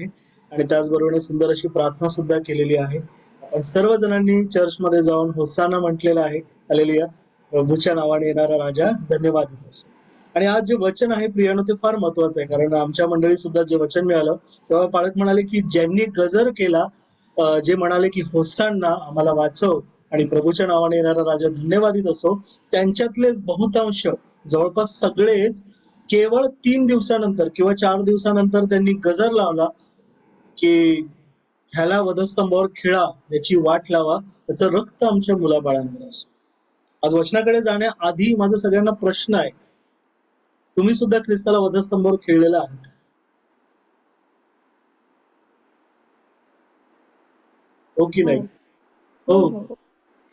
आणि त्याचबरोबर सुंदर अशी प्रार्थना सुद्धा केलेली आहे. आपण सर्वजणांनी चर्चमध्ये जाऊन होसाना म्हटलेलं आहे. हालेलुया. प्रभूच्या नावाने येणारा राजा धन्यवाद असो. आणि आज जे वचन आहे प्रियानो ते फार महत्वाचं आहे, कारण आमच्या मंडळी सुद्धा जे वचन मिळालं तेव्हा पालक म्हणाले की ज्यांनी गजर केला, जे म्हणाले की होसांना आम्हाला वाचव आणि प्रभूच्या नावाने येणारा राजा धन्यवादित असो, त्यांच्यातले बहुतांश जवळपास सगळेच केवळ 3 दिवसानंतर किंवा 4 दिवसानंतर त्यांनी गजर लावला की ह्याला वधस्तंभावर खिळा, याची वाट लावा, त्याचं रक्त आमच्या मुलाबाळांवर असो. आज वचनाकडे जाण्याआधी माझा सगळ्यांना प्रश्न आहे, तुम्ही सुद्धा ख्रिस्ताला वधस्तंभावर खिळलेला आहे का? हो की नाही? हो,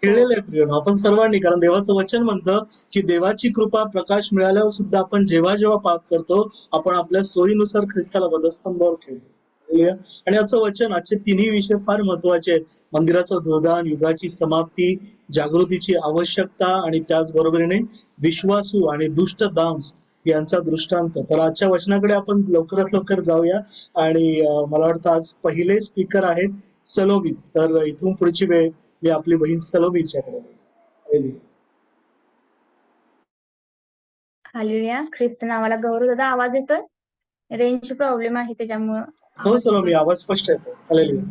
खिळलेलं आहे प्रिय. आपण सर्वांनी, कारण देवाचं वचन म्हणतं की देवाची कृपा प्रकाश मिळाल्यावर सुद्धा आपण जेव्हा जेव्हा पाप करतो, आपण आपल्या सोयीनुसार ख्रिस्ताला वधस्तंभावर खिळतो. आणि याचं वचन, आजचे तिन्ही विषय फार महत्वाचे आहेत. मंदिराचं धोदान, युगाची समाप्ती, जागृतीची आवश्यकता आणि त्याचबरोबरीने विश्वासू आणि दुष्ट दांस यांचा दृष्टांत. तर आजच्या वचनाकडे आपण लवकरात लवकर जाऊया. आणि मला वाटतं आज पहिले स्पीकर आहेत सलोमीच. तर इथून पुढची वेळ मी आपली बहीण सलोमीच्याकडे. हालेलुया. ख्रिस्त नावाला गौरव. दादा आवाज येतोय? रेंज प्रॉब्लेम आहे त्याच्यामुळं हो सलोमी, आवाज स्पष्ट येतो. हालेलुया.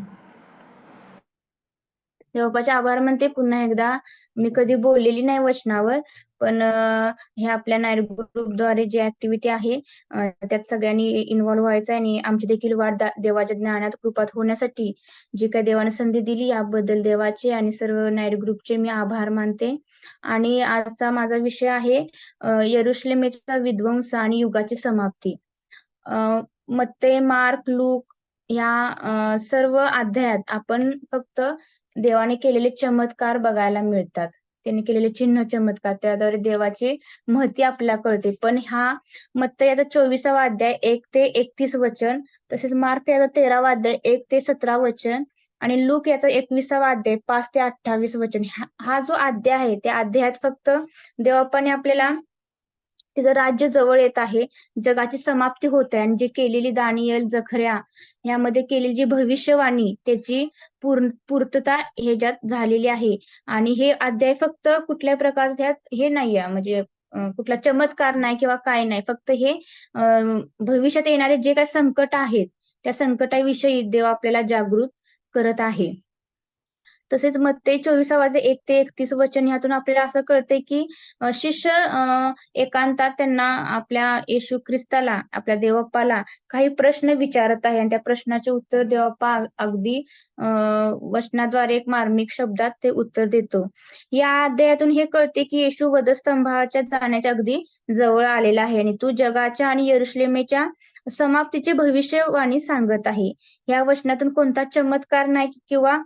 देवाचे आभार म्हणते पुन्हा एकदा. मी कधी बोललेली नाही वचनावर, पण हे आपल्या नाईट ग्रुपद्वारे जी ऍक्टिव्हिटी आहे त्यात सगळ्यांनी इन्व्हॉल्व्ह व्हायचं आहे आणि आमची देखील वाढ देवाच्या ज्ञानात कृपात होण्यासाठी जी काही देवाने संधी दिली याबद्दल देवाचे आणि सर्व नाईट ग्रुपचे मी आभार मानते. आणि आजचा माझा विषय आहे यरुशलेमेचा विध्वंस आणि युगाची समाप्ती. मत्ते, मार्क, लूक या सर्व अध्यायात आपण फक्त देवाने केलेले चमत्कार बघायला मिळतात. त्यांनी केलेले चिन्ह चमत्कार, त्याद्वारे देवाची महती आपल्याला कळते. पण हा मत्ते याचा 24वा अध्याय 1 ते 31 वचन, तसेच मार्क याचा 13वा अध्याय 1 ते 17 वचन आणि लूक याचा 21वा अध्याय 5 ते 28 वचन. हा जो अध्याय आहे त्या अध्यायात फक्त देवापाने आपल्याला तिचं राज्य जवळ येत आहे, जगाची समाप्ती होत आहे आणि जी केलेली दानियल, जखर्या यामध्ये केलेली जी भविष्यवाणी त्याची पूर्तता ह्याच्यात झालेली आहे. आणि हे अध्याय फक्त कुठल्या प्रकारचं त्यात हे नाहीये, म्हणजे कुठला चमत्कार नाही किंवा काय नाही, फक्त हे भविष्यात येणारे जे काही संकट आहेत त्या संकटाविषयी देव आपल्याला जागृत करत आहे. तसेच मत्ते 24वा अध्याय 1 ते 31 वचन ह्यातून आपल्याला असं कळतंय की शिष्य एकांतात त्यांना आपल्या येशू ख्रिस्ताला, आपल्या देवप्पाला काही प्रश्न विचारत आहे आणि त्या प्रश्नाचे उत्तर देवप्पा अगदी वचनाद्वारे एक मार्मिक शब्दात ते उत्तर देतो. या अध्यायातून हे कळते की येशू वधस्तंभाच्या जाण्याच्या अगदी जवळ आलेला आहे आणि तो जगाच्या आणि यरुशलेमेच्या समाप्तीची भविष्यवाणी सांगत आहे. या वचनातून कोणता चमत्कार नाही किंवा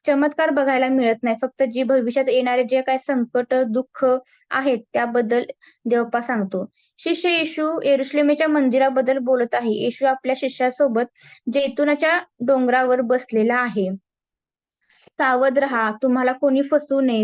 चमत्कार बघायला मिळत नाही, फक्त जी भविष्यात येणारे जे काही संकट, दुःख आहेत त्याबद्दल देवप्पा सांगतो. शिष्य येशू यरुशलेमेच्या मंदिराबद्दल बोलत आहे. येशू आपल्या शिष्यासोबत जैतुनाच्या डोंगरावर बसलेला आहे. सावध राहा, तुम्हाला कोणी फसवू नये.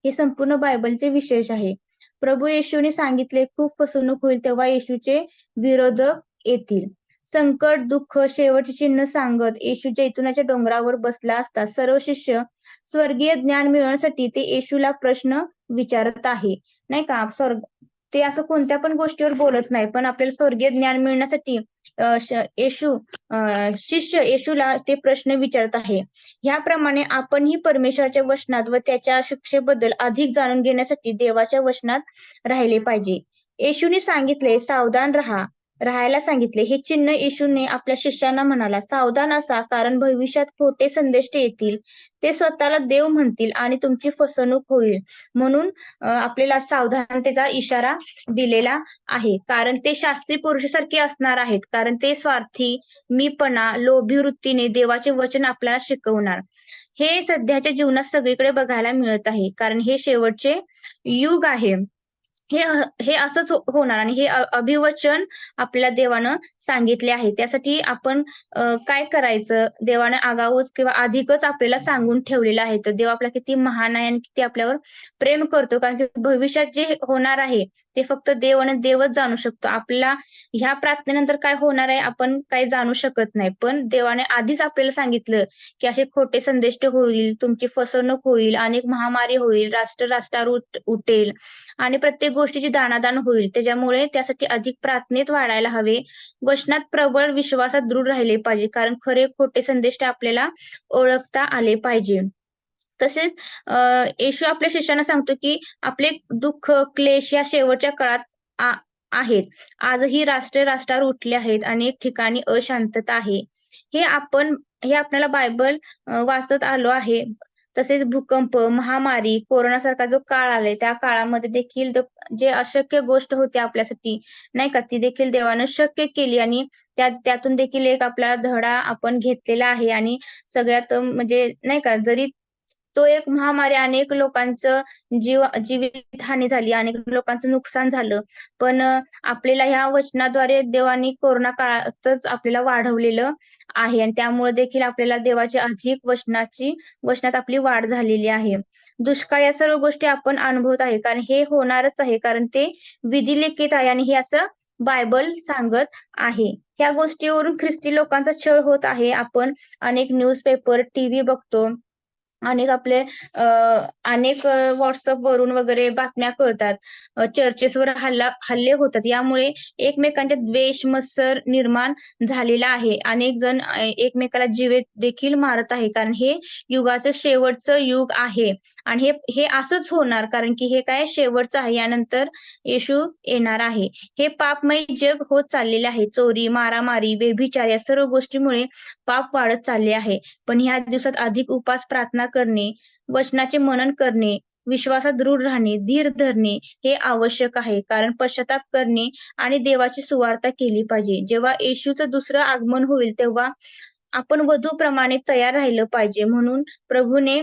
हे संपूर्ण बायबलचे विशेष आहे. प्रभू येशूने सांगितले, खूप फसवणूक होईल तेव्हा येशूचे विरोधक येतील. संकट, दुःख, शेवटचे चिन्ह सांगत येशू जैतुनाच्या डोंगरावर बसला असता सर्व शिष्य स्वर्गीय ज्ञान मिळवण्यासाठी ते येशूला प्रश्न विचारत आहे, नाही का? ते असं कोणत्या पण गोष्टीवर बोलत नाही, पण आपल्याला स्वर्गीय ज्ञान मिळण्यासाठी शिष्य येशूला ते प्रश्न विचारत आहे. ह्याप्रमाणे आपणही परमेश्वराच्या वचनात व त्याच्या शिक्षेबद्दल अधिक जाणून घेण्यासाठी देवाच्या वचनात राहिले पाहिजे. येशूने सांगितले, सावधान राहायला सांगितले. हे चिन्ह येशूने आपल्या शिष्यांना म्हणाला, सावधान असा, कारण भविष्यात खोटे संदेश येतील. ते स्वतःला देव म्हणतील आणि तुमची फसवणूक होईल. म्हणून आपल्याला सावधानतेचा इशारा दिलेला आहे, कारण ते शास्त्री पुरुषासारखे असणार आहेत, कारण ते स्वार्थी, मीपणा, लोभी वृत्तीने देवाचे वचन आपल्याला शिकवणार. हे सध्याच्या जीवनात सगळीकडे बघायला मिळत आहे, कारण हे शेवटचे युग आहे. हे असंच होणार आणि हे अभिवचन आपल्याला देवानं सांगितले आहे. त्यासाठी आपण काय करायचं? देवानं आगाऊच किंवा अधिकच आपल्याला सांगून ठेवलेलं आहे. तर देव आपला किती महान आहे आणि किती आपल्यावर प्रेम करतो. कारण की भविष्यात जे होणार आहे, ते फक्त देव आणि देवच जाणू शकतो. आपल्याला ह्या प्रार्थनेनंतर काय होणार आहे, आपण काही जाणू शकत नाही. पण देवाने आधीच आपल्याला सांगितलं, की असे खोटे संदेश होईल, तुमची फसवणूक होईल, अनेक महामारी होईल, राष्ट्र राष्ट्रावर उठेल आणि प्रत्येक गोष्टीची दाणादाण होईल. त्याच्यामुळे त्यासाठी अधिक प्रार्थनेत वाढायला हवे. वचनात प्रबळ विश्वासात दृढ राहिले पाहिजे. कारण खरे खोटे संदेश ते आपल्याला ओळखता आले पाहिजे. तसेच येशू आपल्या शिष्यांना सांगतो, की आपले दुःख, क्लेश या शेवटच्या काळात आ आहेत. आजही राष्ट्र-राष्ट्रावर उठले आहेत. अनेक ठिकाणी अशांतता आहे. हे आपण हे आपल्याला बायबल वाचत आलो आहे. तसेच भूकंप, महामारी, कोरोनासारखा जो काळ आलाय, त्या काळामध्ये देखील जे अशक्य गोष्ट होती आपल्यासाठी, नाही का, ती देखील देवानं शक्य केली आणि त्यातून देखील एक आपला धडा आपण घेतलेला आहे आणि सगळ्यात म्हणजे नाही का, जरी तो एक महामारी अनेक लोकांचं जीवितहानी झाली, अनेक लोकांचं नुकसान झालं. पण आपल्याला ह्या वचनाद्वारे देवानी कोरोना काळातच आपल्याला वाढवलेलं आहे आणि त्यामुळे देखील आपल्याला देवाची अधिक वचनात आपली वाढ झालेली आहे. दुष्काळ या सर्व गोष्टी आपण अनुभवत आहे. कारण हे होणारच आहे. कारण ते विधिलिखित आहे आणि हे असं बायबल सांगत आहे. ह्या गोष्टीवरून ख्रिस्ती लोकांचा छळ होत आहे. आपण अनेक न्यूजपेपर, टीव्ही बघतो. अनेक आपले अनेक WhatsAppवरून वगैरे बातम्या कळतात. चर्चेसवर हल्ले होतात. यामुळे एकमेकांच्यात द्वेष, मत्सर निर्माण झालेला आहे. अनेक जण एकमेकाला जीवे देखील मारत आहे. कारण हे युगाचं शेवटचं युग आहे आणि हे हे असंच होणार कारण की हे काय शेवटचं आहे. यानंतर येशू येणार आहे. हे पापमय जग होत चाललेले आहे. चोरी, मारामारी, व्यभिचार या सर्व गोष्टीमुळे पाप वाढत चालले आहे. पण ह्या दिवसात अधिक उपास, प्रार्थना करणे, वचनाचे मनन करणे, विश्वासात दृढ राहणे, धीर धरणे हे आवश्यक आहे. कारण पश्चाताप करणे आणि देवाची सुवार्ता केली पाहिजे. जेव्हा येशूचं दुसरं आगमन होईल, तेव्हा आपण वधूप्रमाणे तयार राहिलं पाहिजे. म्हणून प्रभूने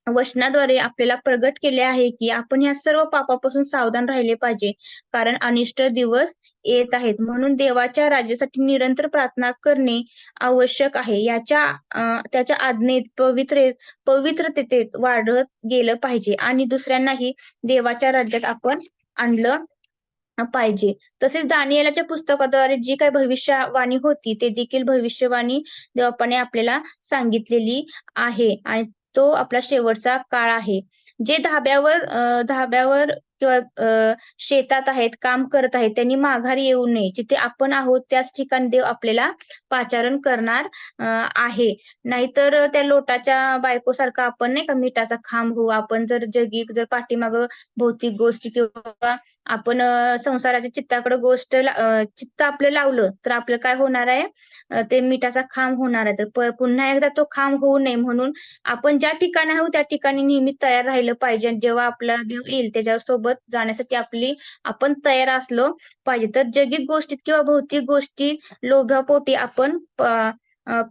वचनाद्वारे आपल्याला प्रगट केले आहे, की आपण ह्या सर्व पापापासून सावधान राहिले पाहिजे. कारण अनिष्ट दिवस येत आहेत. म्हणून देवाच्या राज्यासाठी निरंतर प्रार्थना करणे आवश्यक आहे. त्याच्या आज्ञेत, पवित्रतेत वाढत गेलं पाहिजे आणि दुसऱ्यांनाही देवाच्या राज्यात आपण आणलं पाहिजे. तसेच दानिయేलाच्या पुस्तकाद्वारे जी काही भविष्यवाणी होती, ते देखील भविष्यवाणी देवबापाने आपल्याला सांगितलेली आहे आणि तो आपला शेवटचा काळ आहे. जे धाब्यावर किंवा शेतात आहेत, काम करत आहेत, त्यांनी माघारी येऊ नये. जिथे आपण आहोत त्याच ठिकाणी देव आपल्याला पाचारण करणार आहे. नाहीतर त्या लोटाच्या बायकोसारखं आपण नाही का मिठाचा खांब होऊ. आपण जर पाठीमागं भौतिक गोष्टी किंवा आपण संसाराच्या चित्त आपलं लावलं, तर आपलं काय होणार आहे? ते मिठाचा खांब होणार आहे. तर पुन्हा एकदा तो खांब होऊ नये म्हणून आपण ज्या ठिकाणी आहोत त्या ठिकाणी नेहमी तयार राहिलं पाहिजे आणि जेव्हा आपला देव येईल त्याच्यासोबत जाण्यासाठी आपण तयार असलो पाहिजे. तर जगिक गोष्टीत किंवा भौतिक गोष्टीत लोभापोटी आपण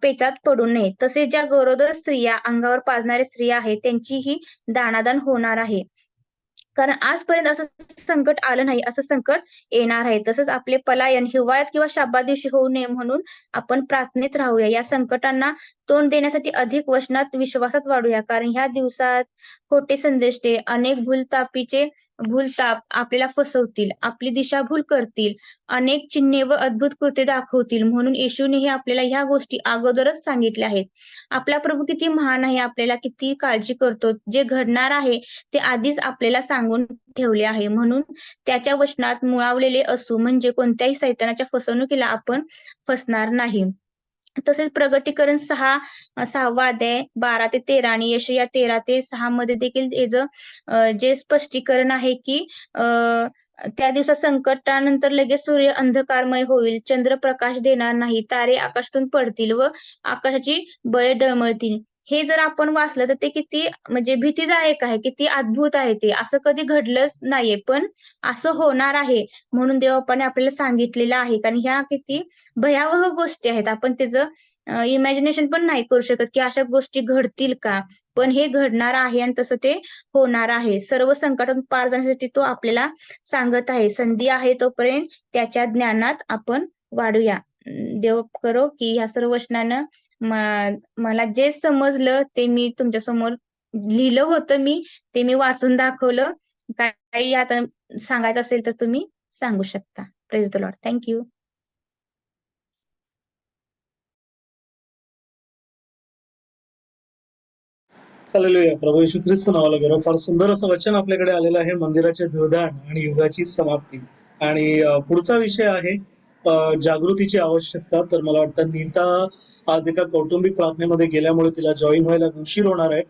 पेचात पडू नये. तसेच ज्या गरोदर स्त्रिया, अंगावर पाजणाऱ्या स्त्रिया आहेत, त्यांचीही दाणादाण होणार आहे. कारण आजपर्यंत असं संकट आलं नाही, असं संकट येणार आहे. तसंच आपले पलायन हिवाळ्यात किंवा शाब्बात दिवशी होऊ नये म्हणून आपण प्रार्थनेत राहूया. या संकटांना तोंड देण्यासाठी अधिक वचनात, विश्वासात वाढूया. कारण ह्या दिवसात खोटे संदेश अनेक भूलताप आपल्याला फसवतील, आपली दिशाभूल करतील, अनेक चिन्हे व अद्भुत कृत्ये दाखवतील. म्हणून येशूने हे आपल्याला ह्या गोष्टी अगोदरच सांगितल्या आहेत. आपला प्रभू किती महान आहे, आपल्याला किती काळजी करतो. जे घडणार आहे ते आधीच आपल्याला सांगून ठेवले आहे. म्हणून त्याच्या वचनात मुळावलेले असू म्हणजे कोणत्याही सैतानाच्या फसवणुकीला आपण फसणार नाही. तसेच प्रगटीकरण 6वा अध्याय 12 ते 13 आणि यशया 13 ते 6 मध्ये देखील जे स्पष्टीकरण आहे की त्या दिवसात संकटानंतर लगेच सूर्य अंधकारमय होईल, चंद्र प्रकाश देणार नाही, तारे आकाशातून पडतील व आकाशाची बळे डळमळतील. हे जर आपण वाचलं तर ते किती म्हणजे भीतीदायक आहे, किती अद्भुत आहे ते. असं कधी घडलंच नाहीये, पण असं होणार आहे म्हणून देवबापाने आपल्याला सांगितलेलं आहे. कारण ह्या किती भयावह गोष्टी आहेत. आपण त्याचं इमॅजिनेशन पण नाही करू शकत की अशा गोष्टी घडतील का, पण हे घडणार आहे आणि तसं ते होणार आहे. सर्व संकटातून पार जाण्यासाठी तो आपल्याला सांगत आहे. संधी आहे तोपर्यंत त्याच्या ज्ञानात आपण वाढूया. देव करो की ह्या सर्व वचनानं मला जे समजलं ते मी तुमच्या समोर लिहिलं होतं ते मी वाचून दाखवलं. काही आता सांगायचं असेल तर तुम्ही सांगू शकता. Praise the lord. Thank you. Hallelujah. प्रभू येशू ख्रिस्त नावाला गौरव. फार सुंदर असं वचन आपल्याकडे आलेलं आहे. मंदिराचे धुळदाण आणि युगाची समाप्ती. आणि पुढचा विषय आहे जागृतीची आवश्यकता. तर मला वाटतं नीता आज एका कौटुंबिक प्रार्थनेमध्ये गेल्यामुळे तिला जॉईन व्हायला उशीर होणार आहे.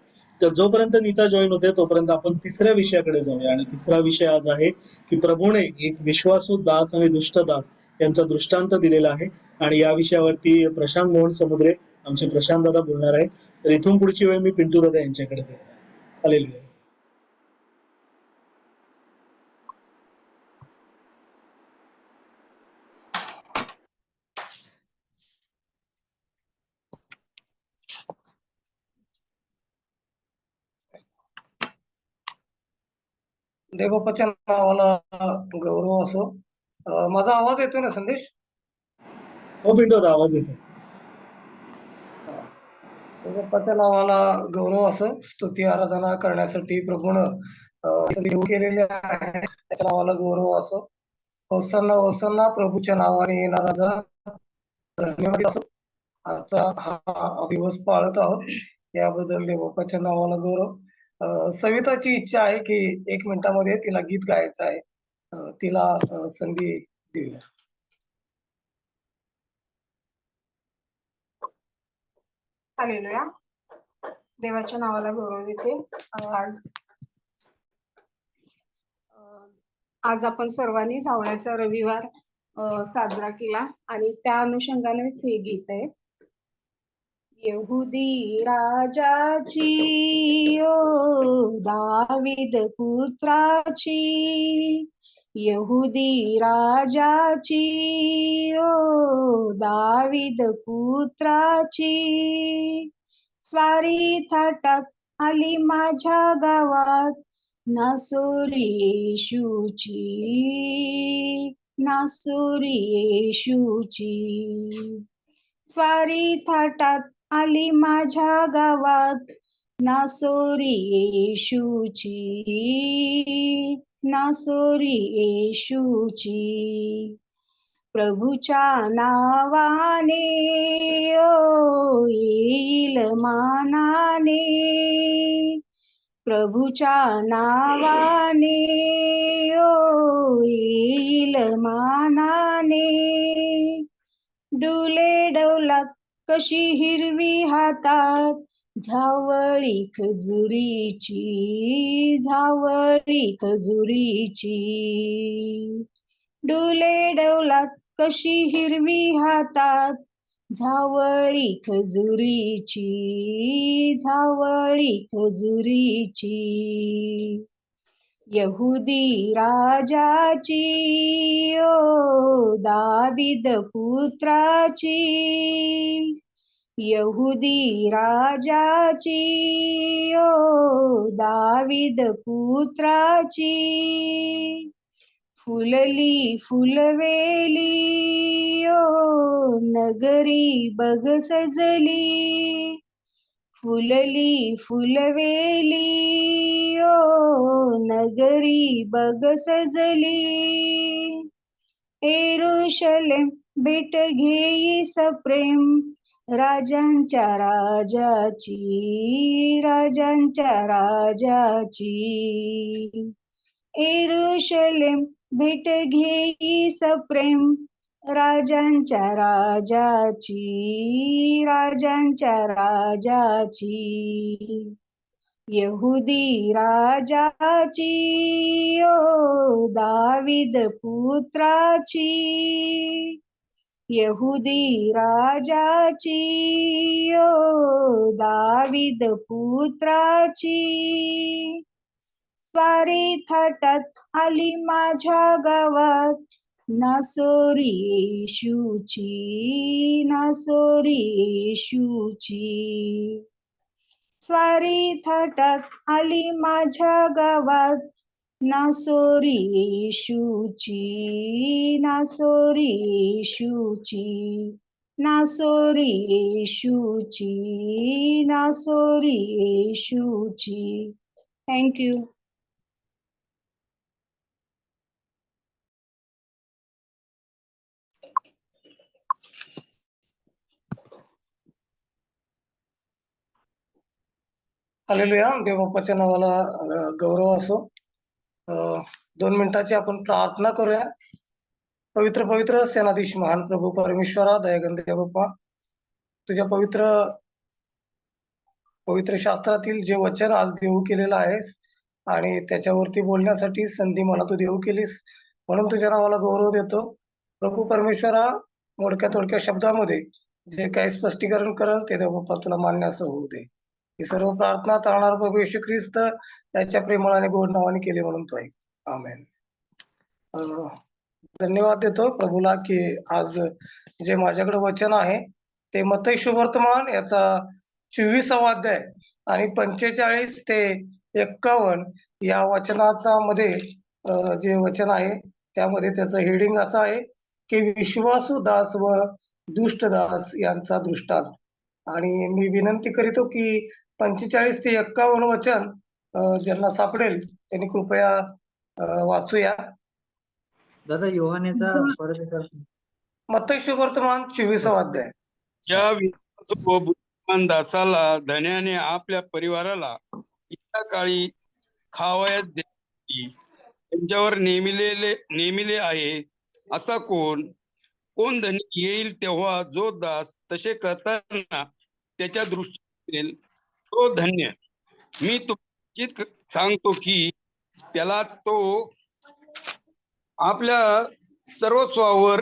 तर जोपर्यंत नीता जॉईन होते तोपर्यंत आपण तिसऱ्या विषयाकडे जाऊया. आणि तिसरा विषय आज आहे की प्रभूने एक विश्वासू दास आणि दुष्ट दास यांचा दृष्टांत दिलेला आहे. आणि या विषयावरती प्रशांत मोहन समुद्रे आमचे प्रशांत दादा बोलणार आहे. तर इथून पुढची वेळ मी पिंटू दादा यांच्याकडे देतो. हालेलुया. देवबाप्पाच्या नावाला गौरव असो. माझा आवाज येतोय ना संदेश? हो पिंटू दादा, आवाज येतो. देवबाप्पाच्या नावाला गौरव असो. स्तुती आराधना करण्यासाठी प्रभूनं देव केलेले आहे, त्याच्या नावाला गौरव असो. होसांना होसांना प्रभूच्या नावाने येणारा राजा धन्यवाद असो. आता हा दिवस पाळत आहोत याबद्दल देवबाप्पाच्या नावाला गौरव. सविताची इच्छा आहे की 1 मिनिटामध्ये तिला गीत गायचं आहे. तिला संधी देऊया. हालेलुया. देवाच्या नावाला गौरव देते. आज आपण सर्वांनी जावळ्याचा रविवार साजरा केला आणि त्या अनुषंगानेच हे गीत आहे. यहुदी राजाची ओ दावीद पुत्राची, यहुदी राजाची ओ दावीद पुत्राची, स्वारी थाटात आली माझ्या गावात नासोरी येशूची, नासोरी येशूची, स्वारी थाटात आली माझ्या गावात नासोरी येशूची, नासोरी येशूची, प्रभूच्या नावाने ओ येईल मानाने, प्रभूच्या नावाने ओ येईल मानाने, डुले डौलात कशी हिरवी हातात झावळी खजुरीची, झावळी खजुरीची, डुले डौलात कशी हिरवी हातात झावळी खजुरीची, झावळी खजुरीची, यहुदी राजाची ओ दावीद पुत्राची, यहुदी राजाची ओ दावीद पुत्राची, फुलली फुलवेली ओ नगरी बग सजली, फुलली फुलवेली ओ नगरी बग सजली, येरुशलेम भेट घेई सप्रेम राजांच्या राजाची, राजांच्या राजाची, येरुशलेम भेट घेई सप्रेम राजांच्या राजाची, राजांच्या राजाची, यहुदी राजाची ओ दावीद पुत्राची, यहुदी राजाची ओ दावीद पुत्राची, स्वारी थाटात आली माझ्या गावात नासोरी येशूची, नासोरी येशूची. स्वारी थाटात आली माझ्या गावात, नासोरी येशूची, नासोरी येशूची, नासोरी येशूची, नासोरी येशूची. थँक्यू. हालेलुया. देवबापाच्या नावाला गौरव असो. 2 मिनिटाची आपण प्रार्थना करूया. पवित्र पवित्र सेनाधीश महान प्रभू परमेश्वरा, दयागंध देवबापा, तुझ्या पवित्र पवित्र शास्त्रातील जे वचन आज देऊ केलेलं आहेस आणि त्याच्यावरती बोलण्यासाठी संधी मला तू देऊ केलीस, म्हणून तुझ्या नावाला गौरव देतो. प्रभू परमेश्वरा, मोडक्या थोडक्या शब्दामध्ये जे काही स्पष्टीकरण करल ते देवबापा तुला मान्य असं होऊ दे. ही सर्व प्रार्थना तारणार प्रभू येशू ख्रिस्त त्याच्या प्रेमळ आणि गोड नावाने केले म्हणून तो ऐक. आमेन. धन्यवाद देतो प्रभूला की आज जे माझ्याकडे वचन आहे ते मत्ती सुवर्तमान याचा 24वा अध्याय आणि 45 ते 51 या वचनाचा मध्ये जे वचन आहे त्यामध्ये त्याचं हेडिंग असं आहे की विश्वासू दास व दुष्ट दास यांचा दृष्टांत. आणि मी विनंती करीतो की 45 ते 51 वचन ज्यांना सापडेल त्यांनी कृपया वाचूया. दादा योहानेचा परत एकदा मत्ती सुवर्तमान 24वा अध्याय. ज्या विश्वासू व बुद्धिमान दासाला धन्याने आपल्या परिवाराला इतक्या काळी खावयास देण्यासाठी त्यांच्यावर नेमिले आहे, असा कोण धनी येईल तेव्हा जो दास तसे करताना त्याच्या दृष्टीत तो धन्य. मी तुमची सांगतो की त्याला तो आपल्या सर्वस्वावर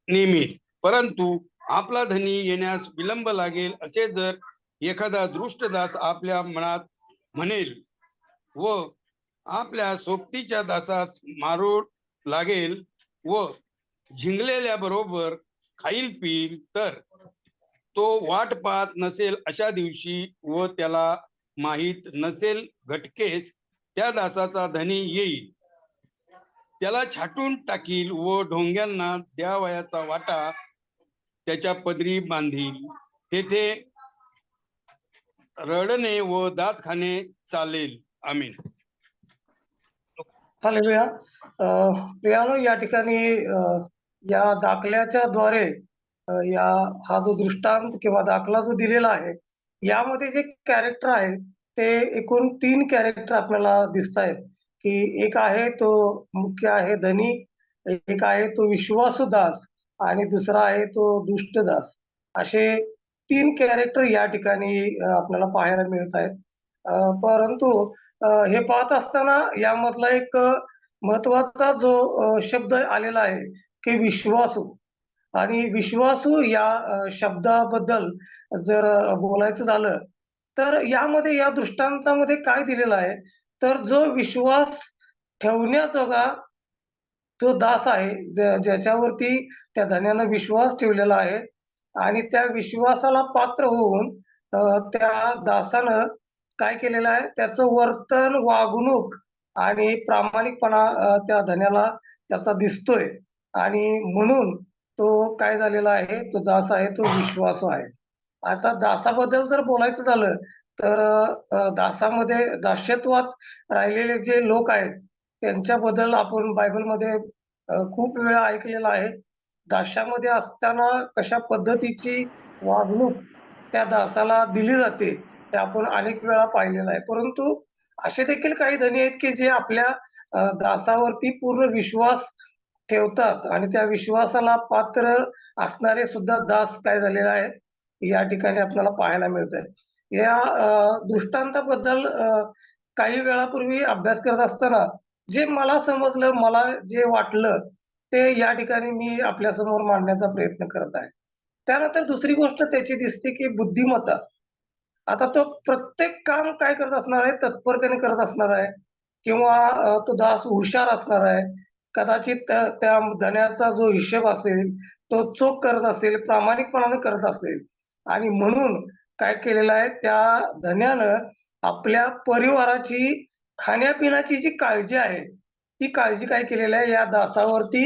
नेमेल. परंतु आपला धनी येण्यास विलंब लागेल असे जर एखादा दृष्ट दास आपल्या मनात म्हणेल व आपल्या सोबतीच्या दासास मारू लागेल व झिंगलेल्या बरोबर खाईल पिईल, तर तो वाट पाहत नसेल अशा दिवशी व त्याला माहीत नसेल घटकेस त्या दासाचा धनी येईल, त्याला छाटून टाकील व ढोंग्यांना द्यावयाचा वाटा त्याच्या पदरी बांधील. तेथे रडणे व दात खाणे चालेल. आमीन. हालेलुया. प्रियानो, या ठिकाणी या दाखल्याच्या द्वारे हा जो दृष्टांत किंवा दाखला जो दिलेला आहे यामध्ये जे कॅरेक्टर आहेत ते एकूण 3 कॅरेक्टर आपल्याला दिसत आहेत की एक आहे तो मुख्य आहे धनी, एक आहे तो विश्वासू दास आणि दुसरा आहे तो दुष्ट दास. असे 3 कॅरेक्टर या ठिकाणी आपल्याला पाहायला मिळत आहेत. परंतु हे पाहत असताना यामधला एक महत्वाचा जो शब्द आलेला आहे की विश्वासू. आणि विश्वासू या शब्दाबद्दल जर बोलायचं झालं तर यामध्ये या दृष्टांतामध्ये काय दिलेलं आहे, तर जो विश्वास ठेवण्याजोगा जो दास आहे, ज्याच्यावरती त्या धन्यानं विश्वास ठेवलेला आहे आणि त्या विश्वासाला पात्र होऊन त्या दासानं काय केलेलं आहे, त्याचं वर्तन, वागणूक आणि प्रामाणिकपणा त्या धन्याला त्याचा दिसतोय आणि म्हणून तो काय झालेला आहे, तो दास आहे, तो विश्वासू आहे. आता दासाबद्दल जर बोलायचं झालं तर दासामध्ये दास्यत्वात राहिलेले जे लोक आहेत त्यांच्याबद्दल आपण बायबलमध्ये खूप वेळा ऐकलेलं आहे. दास्यामध्ये असताना कशा पद्धतीची वागणूक त्या दासाला दिली जाते ते आपण अनेक वेळा पाहिलेलं आहे. परंतु असे देखील काही धनी आहेत की जे आपल्या दासावरती पूर्ण विश्वास ठेवतात आणि त्या विश्वासाला पात्र असणारे सुद्धा दास काय झालेले आहेत या ठिकाणी आपल्याला पाहायला मिळत आहे. या दृष्टांताबद्दल काही वेळापूर्वी अभ्यास करत असताना जे मला समजलं, मला जे वाटलं ते या ठिकाणी मी आपल्या समोर मांडण्याचा प्रयत्न करत आहे. त्यानंतर दुसरी गोष्ट त्याची दिसते की बुद्धिमत्ता. आता तो प्रत्येक काम काय करत असणार आहे, तत्परतेने करत असणार आहे किंवा तो दास हुशार असणार आहे कदाचित त्या धन्याचा जो हिशोब असेल तो चोख करत असेल, प्रामाणिकपणाने करत असेल आणि म्हणून काय केलेलं आहे, त्या धन्यानं आपल्या परिवाराची खाण्यापिण्याची जी काळजी आहे, ती काळजी काय केलेली आहे, या दासावरती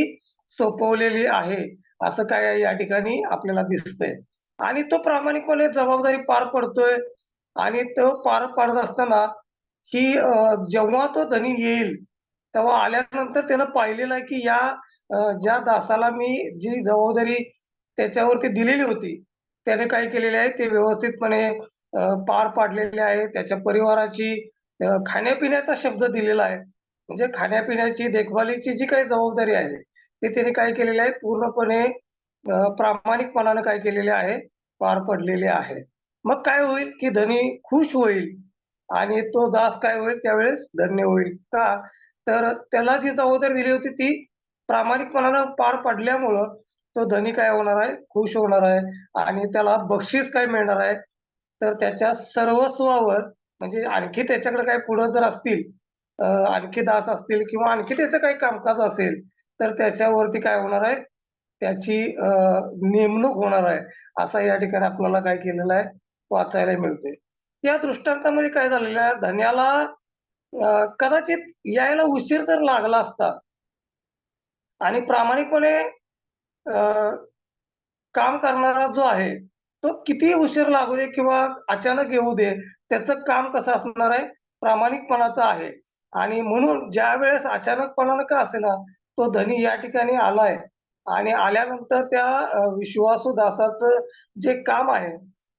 सोपवलेली आहे, असं काय या ठिकाणी आपल्याला दिसतंय. आणि तो प्रामाणिकपणे जबाबदारी पार पडतोय आणि तो पार पाडत असताना ही जेव्हा तो धनी येईल, तेव्हा आल्यानंतर त्यानं पाहिलेलं आहे, की ज्या दासाला मी जी जबाबदारी त्याच्यावरती दिलेली होती, त्याने काय केलेले आहे, ते व्यवस्थितपणे पार पाडलेले आहे. त्याच्या परिवाराची खाण्यापिण्याचा शब्द दिलेला आहे. म्हणजे खाण्यापिण्याची देखभालीची जी काही जबाबदारी आहे, ते त्याने काय केलेलं आहे, पूर्णपणे प्रामाणिकपणानं काय केलेले आहे, पार पडलेले आहे. मग काय होईल, की धनी खुश होईल आणि तो दास काय होईल, त्यावेळेस धन्य होईल. का? तर त्याला जी जबाबदारी दिली होती ती प्रामाणिकपणानं पार पडल्यामुळं तो धनी काय होणार आहे, खुश होणार आहे आणि त्याला बक्षीस काय मिळणार आहे, तर त्याच्या सर्वस्वावर म्हणजे आणखी त्याच्याकडे काही पुढं जर असतील आणखी दास असतील किंवा आणखी त्याचं काही कामकाज असेल, तर त्याच्यावरती काय होणार आहे, त्याची नेमणूक होणार आहे. असं या ठिकाणी आपल्याला काय केलेलं आहे, वाचायला मिळते. या दृष्टांतामध्ये काय झालेलं आहे, धन्याला कदाचित यायला उशीर जर लागला असता आणि प्रामाणिकपणे अ, काम करणारा जो आहे, तो कितीही उशीर लागू दे किंवा अचानक येऊ दे, त्याचं काम कसं असणार आहे, प्रामाणिकपणाचं आहे. आणि म्हणून ज्यावेळेस अचानकपणानं का असेना, तो धनी या ठिकाणी आलाय आणि आल्यानंतर त्या विश्वासू दासाचं जे काम आहे,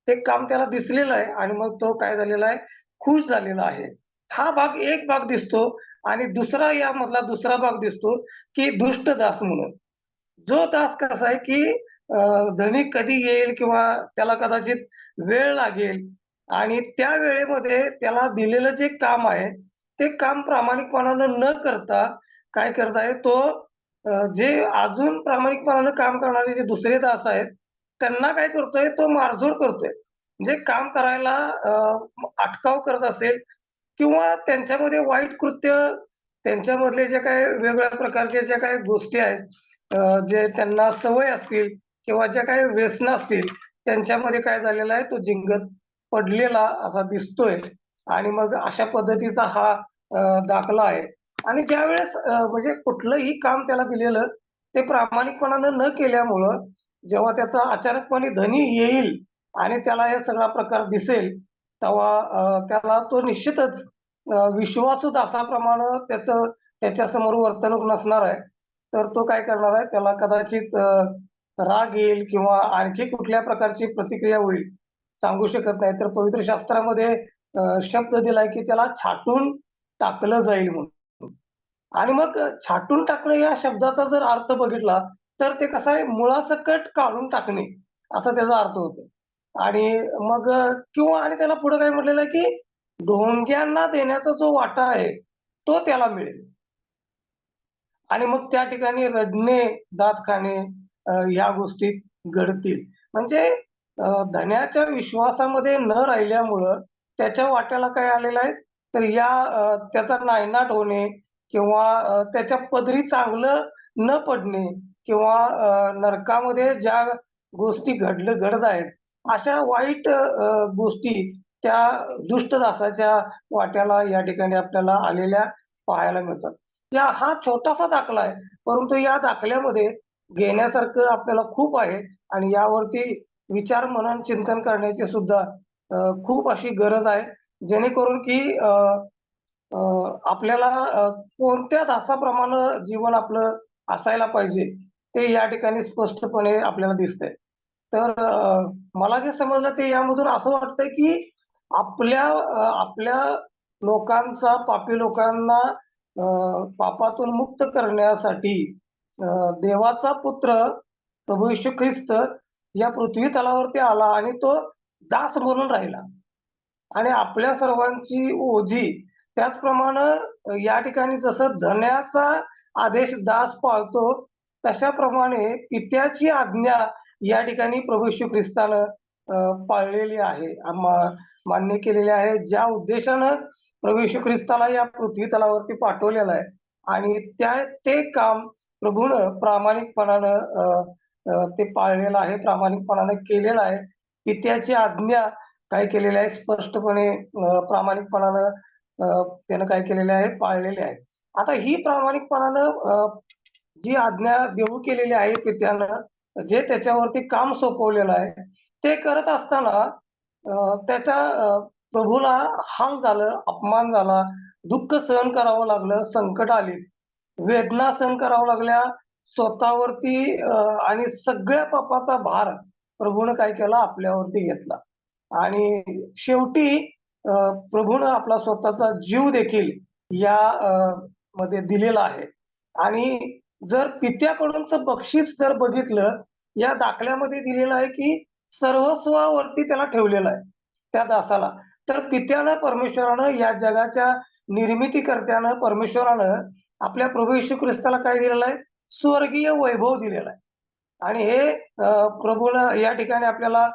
ते काम त्याला दिसलेलं आहे आणि मग तो काय झालेला आहे, खुश झालेला आहे. हा एक भाग दिसतो आणि दुसरा यामधला दुसरा भाग दिसतो, की दुष्ट दास म्हणून. जो दास कसा आहे, की धनी कधी येईल किंवा त्याला कदाचित वेळ लागेल आणि त्या वेळेमध्ये त्याला दिलेलं जे काम आहे, ते काम प्रामाणिकपणानं न करता काय करत आहे तो जे अजून प्रामाणिकपणानं काम करणारे जे दुसरे दास आहेत, त्यांना काय करतोय तो मारझोड करतोय. म्हणजे काम करायला अटकाव करत असेल किंवा त्यांच्यामध्ये वाईट कृत्य त्यांच्यामधले जे काही वेगवेगळ्या प्रकारच्या ज्या काही गोष्टी आहेत, जे त्यांना सवय असतील किंवा ज्या काही व्यसनं असतील, त्यांच्यामध्ये काय झालेला आहे, तो जिंगत पडलेला असा दिसतोय आणि मग अशा पद्धतीचा हा दाखला आहे. आणि ज्यावेळेस म्हणजे कुठलंही काम त्याला दिलेलं, ते प्रामाणिकपणानं न केल्यामुळं, जेव्हा त्याचा अचानकपणे धनी येईल आणि त्याला हे सगळा प्रकार दिसेल, तेव्हा त्याला तो निश्चितच विश्वासू दासाप्रमाणे त्याच्यासमोर वर्तणूक नसणार आहे. तर तो काय करणार आहे, त्याला कदाचित राग येईल किंवा आणखी कुठल्या प्रकारची प्रतिक्रिया होईल, सांगू शकत नाही. तर पवित्र शास्त्रामध्ये शब्द दिलाय, की त्याला छाटून टाकलं जाईल म्हणून. आणि मग छाटून टाकणं या शब्दाचा जर अर्थ बघितला, तर ते कसं आहे, मुळासकट काढून टाकणे, असा त्याचा अर्थ होतो. आणि मग किंवा आणि त्याला पुढे काय म्हटलेलं आहे, की ढोंग्यांना देण्याचा जो वाटा आहे, तो त्याला मिळेल. आणि मग त्या ठिकाणी रडणे, दात खाणे ह्या गोष्टी घडतील. म्हणजे धन्याच्या विश्वासामध्ये न राहिल्यामुळं त्याच्या वाट्याला काय आलेलं आहे, तर त्याचा नायनाट होणे किंवा त्याच्या पदरी चांगलं न पडणे किंवा नरकामध्ये ज्या गोष्टी घडत आहेत, अशा वाईट गोष्टी त्या दुष्ट दासाच्या वाट्याला या ठिकाणी आपल्याला आलेल्या पाहायला मिळतात. हा छोटासा दाखला आहे, परंतु या दाखल्यामध्ये घेण्यासारखं आपल्याला खूप आहे आणि यावरती विचार, मनन, चिंतन करण्याची सुद्धा खूप अशी गरज आहे. जेणेकरून की अ, आपल्याला कोणत्या दासाप्रमाणे जीवन आपलं असायला पाहिजे, ते या ठिकाणी स्पष्टपणे आपल्याला दिसतंय. तर मला जे समजलं ते यामधून असं वाटतंय, की आपल्या लोकांचा, पापी लोकांना पापातून मुक्त करण्यासाठी देवाचा पुत्र प्रभू येशू ख्रिस्त या पृथ्वी तलावरती आला आणि तो दास म्हणून राहिला आणि आपल्या सर्वांची ओझी त्याचप्रमाणे या ठिकाणी जसं धन्याचा आदेश दास पाळतो, तशाप्रमाणे पित्याची आज्ञा या ठिकाणी प्रभू येशू ख्रिस्तानं पाळलेली आहे, मान्य केलेली आहे. ज्या उद्देशानं प्रभू येशू ख्रिस्ताला या पृथ्वी तलावरती पाठवलेलं आहे आणि ते काम प्रभूनं प्रामाणिकपणानं ते पाळलेलं आहे, प्रामाणिकपणानं केलेलं आहे. पित्याची आज्ञा काय केलेली आहे स्पष्टपणे प्रामाणिकपणानं त्यानं काय केलेले आहे पाळलेले आहे. आता ही प्रामाणिकपणानं जी आज्ञा देऊ केलेली आहे पित्यानं, जे त्याच्यावरती काम सोपवलेलं आहे, ते करत असताना त्याचा प्रभूला हाल झालं, अपमान झाला, दुःख सहन करावं लागलं, संकट आली, वेदना सहन करावं लागल्या स्वतःवरती आणि सगळ्या पापाचा भार प्रभूनं काय केला आपल्यावरती घेतला आणि शेवटी प्रभूनं आपला स्वतःचा जीव देखील या मध्ये दिलेला आहे आणि जर पित्याकडूनचं बक्षीस जर बघितलं, या दाखल्यामध्ये दिलेलं आहे की सर्वस्वावरती त्याला ठेवलेलं आहे त्या दासाला. तर पित्यानं परमेश्वरानं या जगाच्या निर्मितीकर्त्यानं परमेश्वरानं आपल्या प्रभू येशू ख्रिस्ताला काय दिलेलं आहे? स्वर्गीय वैभव दिलेला आहे. आणि हे प्रभूनं या ठिकाणी आपल्याला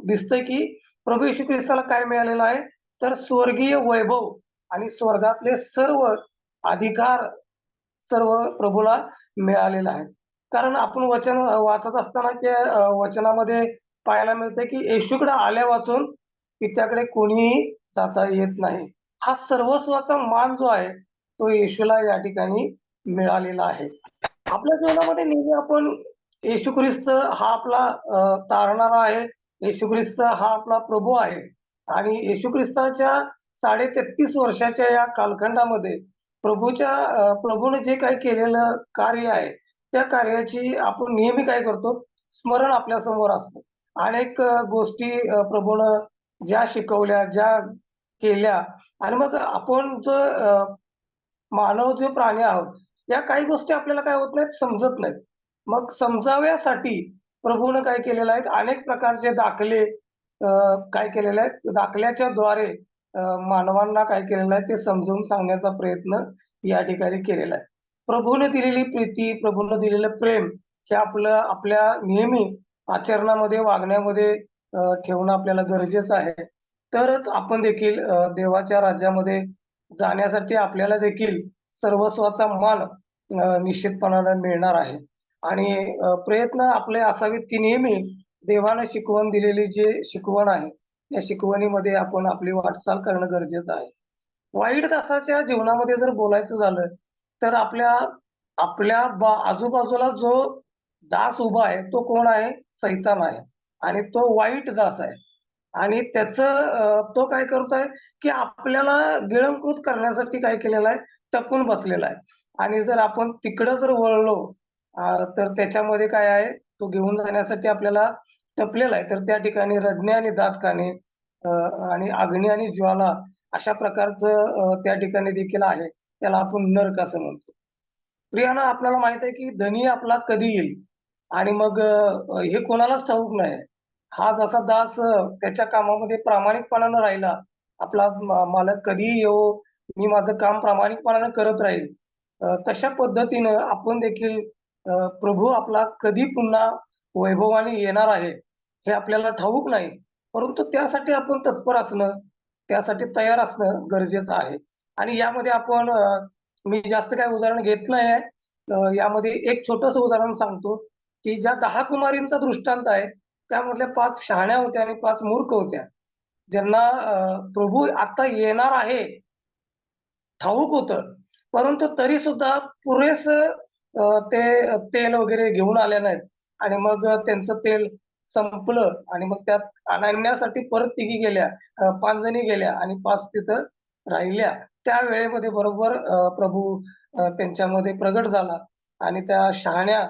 दिसतंय की प्रभू येशू ख्रिस्ताला काय मिळालेलं आहे? तर स्वर्गीय वैभव आणि स्वर्गातले सर्व अधिकार सर्व प्रभूला मिळालेलं आहे. कारण आपण वचन वाचत असताना त्या वचनामध्ये पाहायला मिळतं की येशूकडे आल्या वाचून पित्याकडे कोणीही जाता येत नाही. हा सर्वस्वाचा मान जो आहे तो येशूला या ठिकाणी मिळालेला आहे. आपल्या जीवनामध्ये नेहमी आपण येशू ख्रिस्त हा आपला तारणारा आहे. येशू ख्रिस्त हा आपला प्रभू आहे आणि येशू ख्रिस्ताच्या 33.5 वर्षाच्या या कालखंडामध्ये प्रभूने जे काही केलेलं कार्य आहे, त्या कार्याची आपण नेहमी काय करतो? स्मरण आपल्या समोर असतं. अनेक गोष्टी प्रभूनं ज्या शिकवल्या, ज्या केल्या आणि मग आपण जो मानव जो प्राणी आहोत, या काही गोष्टी आपल्याला काय होत नाहीत, समजत नाहीत. मग समजाव्यासाठी प्रभूनं काय केलेलं आहे, अनेक प्रकारचे दाखले काय केलेले आहेत, दाखल्याच्या द्वारे मानवांना काय केलेलं आहे, ते समजावून सांगण्याचा प्रयत्न या ठिकाणी केलेला आहे. प्रभूनं दिलेली प्रीती, प्रभूनं दिलेलं प्रेम हे आपल्या नेहमी आचरणामध्ये, वागण्यामध्ये ठेवणं आपल्याला गरजेचं आहे. तरच आपण देखील देवाच्या राज्यामध्ये जाण्यासाठी आपल्याला देखील सर्वस्वाचा मान निश्चितपणानं मिळणार आहे. आणि प्रयत्न आपले असावेत की नेहमी देवानं शिकवण दिलेली जे शिकवण आहे, त्या शिकवणीमध्ये आपण आपली वाटचाल करणं गरजेचं आहे. वाईट दासाच्या जीवनामध्ये जर बोलायचं झालं, तर आपल्या आपल्या आजूबाजूला जो दास उभा आहे, तो कोण आहे? सैतान आहे आणि तो वाईट दास आहे. आणि तो काय करतोय, की आपल्याला गिळंकृत करण्यासाठी काय केलेलं आहे, टपून बसलेला आहे. आणि जर आपण तिकडं जर वळलो तर त्याच्यामध्ये काय आहे, तो घेऊन जाण्यासाठी आपल्याला टपलेला आहे. तर त्या ठिकाणी रडणे आणि दात खाणे आणि अग्नी आणि ज्वाला अशा प्रकारचं त्या ठिकाणी देखील आहे. त्याला आपण नरक असं म्हणतो. प्रियानं आपल्याला माहित आहे, की धनी आपला कधी येईल आणि मग हे कोणालाच ठाऊक नाही. हा जसा दास त्याच्या कामामध्ये प्रामाणिकपणानं राहिला, आपला मालक कधीही येवो, मी माझं काम प्रामाणिकपणानं करत राहील. तशा पद्धतीनं आपण देखील प्रभू आपला कधी पुन्हा वैभवाने येणार आहे, हे आपल्याला ठाऊक नाही. परंतु त्यासाठी आपण तत्पर असणं, त्यासाठी तयार असणं गरजेचं आहे. आणि यामध्ये आपण मी जास्त काही उदाहरण घेत नाही आहे. यामध्ये एक छोटंसं उदाहरण सांगतो, की ज्या 10 कुमारींचा दृष्टांत आहे, त्यामधल्या 5 शहाण्या होत्या आणि 5 मूर्ख होत्या. ज्यांना प्रभू आता येणार आहे ठाऊक होतं. परंतु तरी सुद्धा पुरेसं ते तेल वगैरे घेऊन आल्या नाहीत आणि मग त्यांचं तेल संपलं आणि मग त्यात आणण्यासाठी परत तिघी गेल्या, 5 जणी गेल्या आणि 5 तिथं राहिल्या. त्या वेळेमध्ये बरोबर प्रभू त्यांच्यामध्ये प्रगट झाला आणि त्या शहाण्या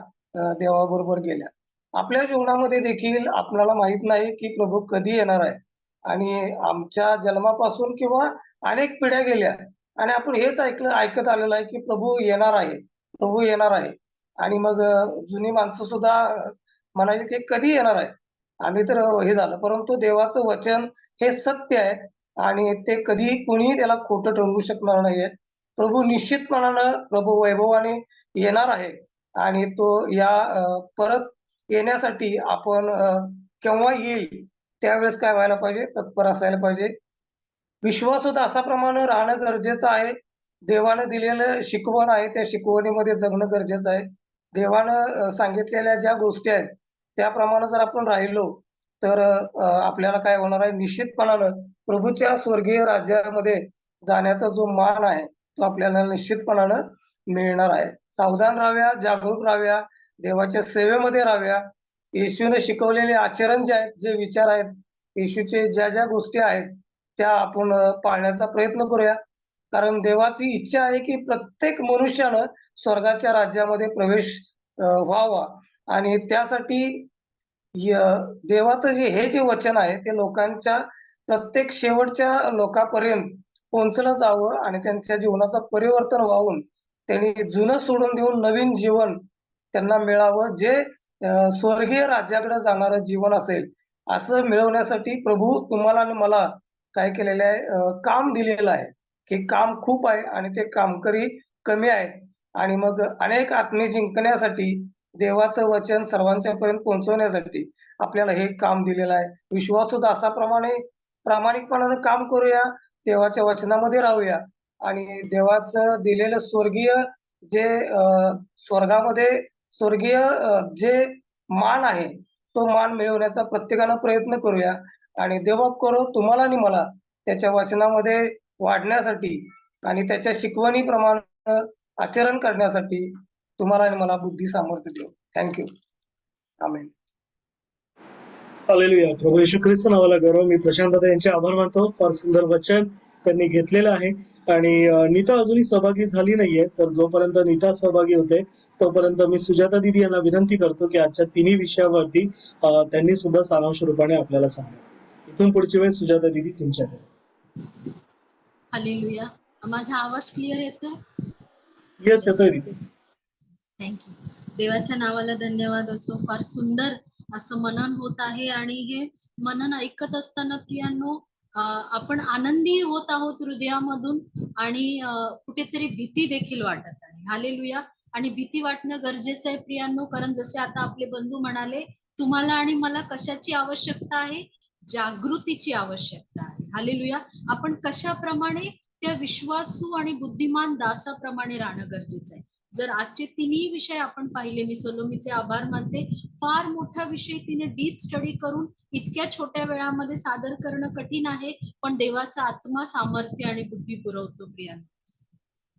देवाबरोबर गेल्या. आपल्या जीवनामध्ये देखील आपल्याला माहित नाही, की प्रभू कधी येणार आहे आणि आमच्या जन्मापासून किंवा अनेक पिढ्या गेल्या आणि आपण हेच ऐकत आलेलं आहे, की प्रभू येणार आहे, प्रभू येणार आहे. आणि मग जुनी माणसं सुद्धा म्हणायची, की कधी येणार आहे? आम्ही तर हे झालं. परंतु देवाचं वचन हे सत्य आहे आणि ते कधीही कुणीही त्याला खोटं ठरवू शकणार नाहीये. प्रभू निश्चितपणानं प्रभू वैभवाने येणार आहे आणि तो परत येण्यासाठी आपण केव्हा येईल त्यावेळेस काय व्हायला पाहिजे? तत्पर असायला पाहिजे. विश्वासात असा प्रमाणे राहणं गरजेचं आहे, देवानं दिलेलं शिकवण आहे त्या शिकवणीमध्ये जगणं गरजेचं आहे. देवानं सांगितलेल्या ज्या गोष्टी आहेत त्याप्रमाणे जर आपण राहिलो तर आपल्याला काय होणार आहे, निश्चितपणानं प्रभूच्या स्वर्गीय राज्यामध्ये जाण्याचा जो मान आहे तो आपल्याला निश्चितपणानं मिळणार आहे. सावधान राहाव्या, जागरूक राहाव्या, देवाच्या सेवेमध्ये राहाव्या. येशूने शिकवलेले आचरण जे आहेत, जे विचार आहेत, येशूचे ज्या ज्या गोष्टी आहेत त्या आपण पाळण्याचा प्रयत्न करूया. कारण देवाची इच्छा आहे की प्रत्येक मनुष्यानं स्वर्गाच्या राज्यामध्ये प्रवेश व्हावा आणि त्यासाठी देवाचं हे जे वचन आहे ते लोकांच्या प्रत्येक शेवटच्या लोकांपर्यंत पोहोचलं जावं आणि त्यांच्या जीवनाचं परिवर्तन व्हावून त्यांनी जुनं सोडून देऊन नवीन जीवन त्यांना मिळावं, जे स्वर्गीय राज्याकडे जाणारं जीवन असेल. असं मिळवण्यासाठी प्रभू तुम्हाला आणि मला काय केलेलं आहे, काम दिलेलं आहे. हे काम खूप आहे आणि ते कामकरी कमी आहेत आणि मग अनेक आत्मे जिंकण्यासाठी देवाचं वचन सर्वांच्या पर्यंत पोहोचवण्यासाठी आपल्याला हे काम दिलेलं आहे. विश्वासू दासाप्रमाणे प्रामाणिकपणानं काम करूया, देवाच्या वचनामध्ये राहूया आणि देवाचं दिलेलं स्वर्गीय जे स्वर्गामध्ये स्वर्गीय जे मान आहे तो मान मिळवण्याचा प्रत्येकानं प्रयत्न करूया आणि देव करो तुम्हाला आणि मला त्याच्या वचनामध्ये वाढण्यासाठी आणि त्याच्या शिकवणीप्रमाणे आचरण करण्यासाठी तुम्हाला आणि मला बुद्धी सामर्थ्य देव. थँक्यू. आमेन. हालेलुया. प्रभू येशू ख्रिस्त नावाला गौरव. मी प्रशांत दादा यांचे आभार मानतो. फार सुंदर वचन त्यांनी घेतलेलं आहे आणि नीता अजूनही सहभागी झाली नाहीये, तर जोपर्यंत नीता सहभागी होते तोपर्यंत मी सुजाता दिदी यांना विनंती करतो की आजच्या तिन्ही विषयावरती त्यांनी सुद्धा सारांश रूपाने आपल्याला सांगा. इथून पुढची वेळ सुजाता दिदी तुमच्याकडे. हालेलुया. माझा आवाज क्लिअर येतो? येस, येतोय दिदी. थँक्यू. देवाच्या नावाला धन्यवाद असो. फार सुंदर असं मनन होत आहे आणि हे मनन ऐकत असताना प्रियांनो आपण आनंदी होत आहोत हृदयामधून आणि कुठेतरी भीती देखील वाटत आहे. हालेलुया. आणि भीती वाटणं गरजेचं आहे प्रियांनो, कारण जसे आता आपले बंधू म्हणाले, तुम्हाला आणि मला कशाची आवश्यकता आहे? जागृतीची आवश्यकता आहे. हालेलुया. आपण कशाप्रमाणे त्या विश्वासू आणि बुद्धिमान दासाप्रमाणे राहणं गरजेचं आहे. जर आजचे तिन्ही विषय आपण पाहिले, मी सलोमीचे आभार मानते. फार मोठा विषय तिने डीप स्टडी करून इतक्या छोट्या वेळामध्ये सादर करणं कठीण आहे, पण देवाचा आत्मा सामर्थ्य आणि बुद्धी पुरवतो. प्रियांनो,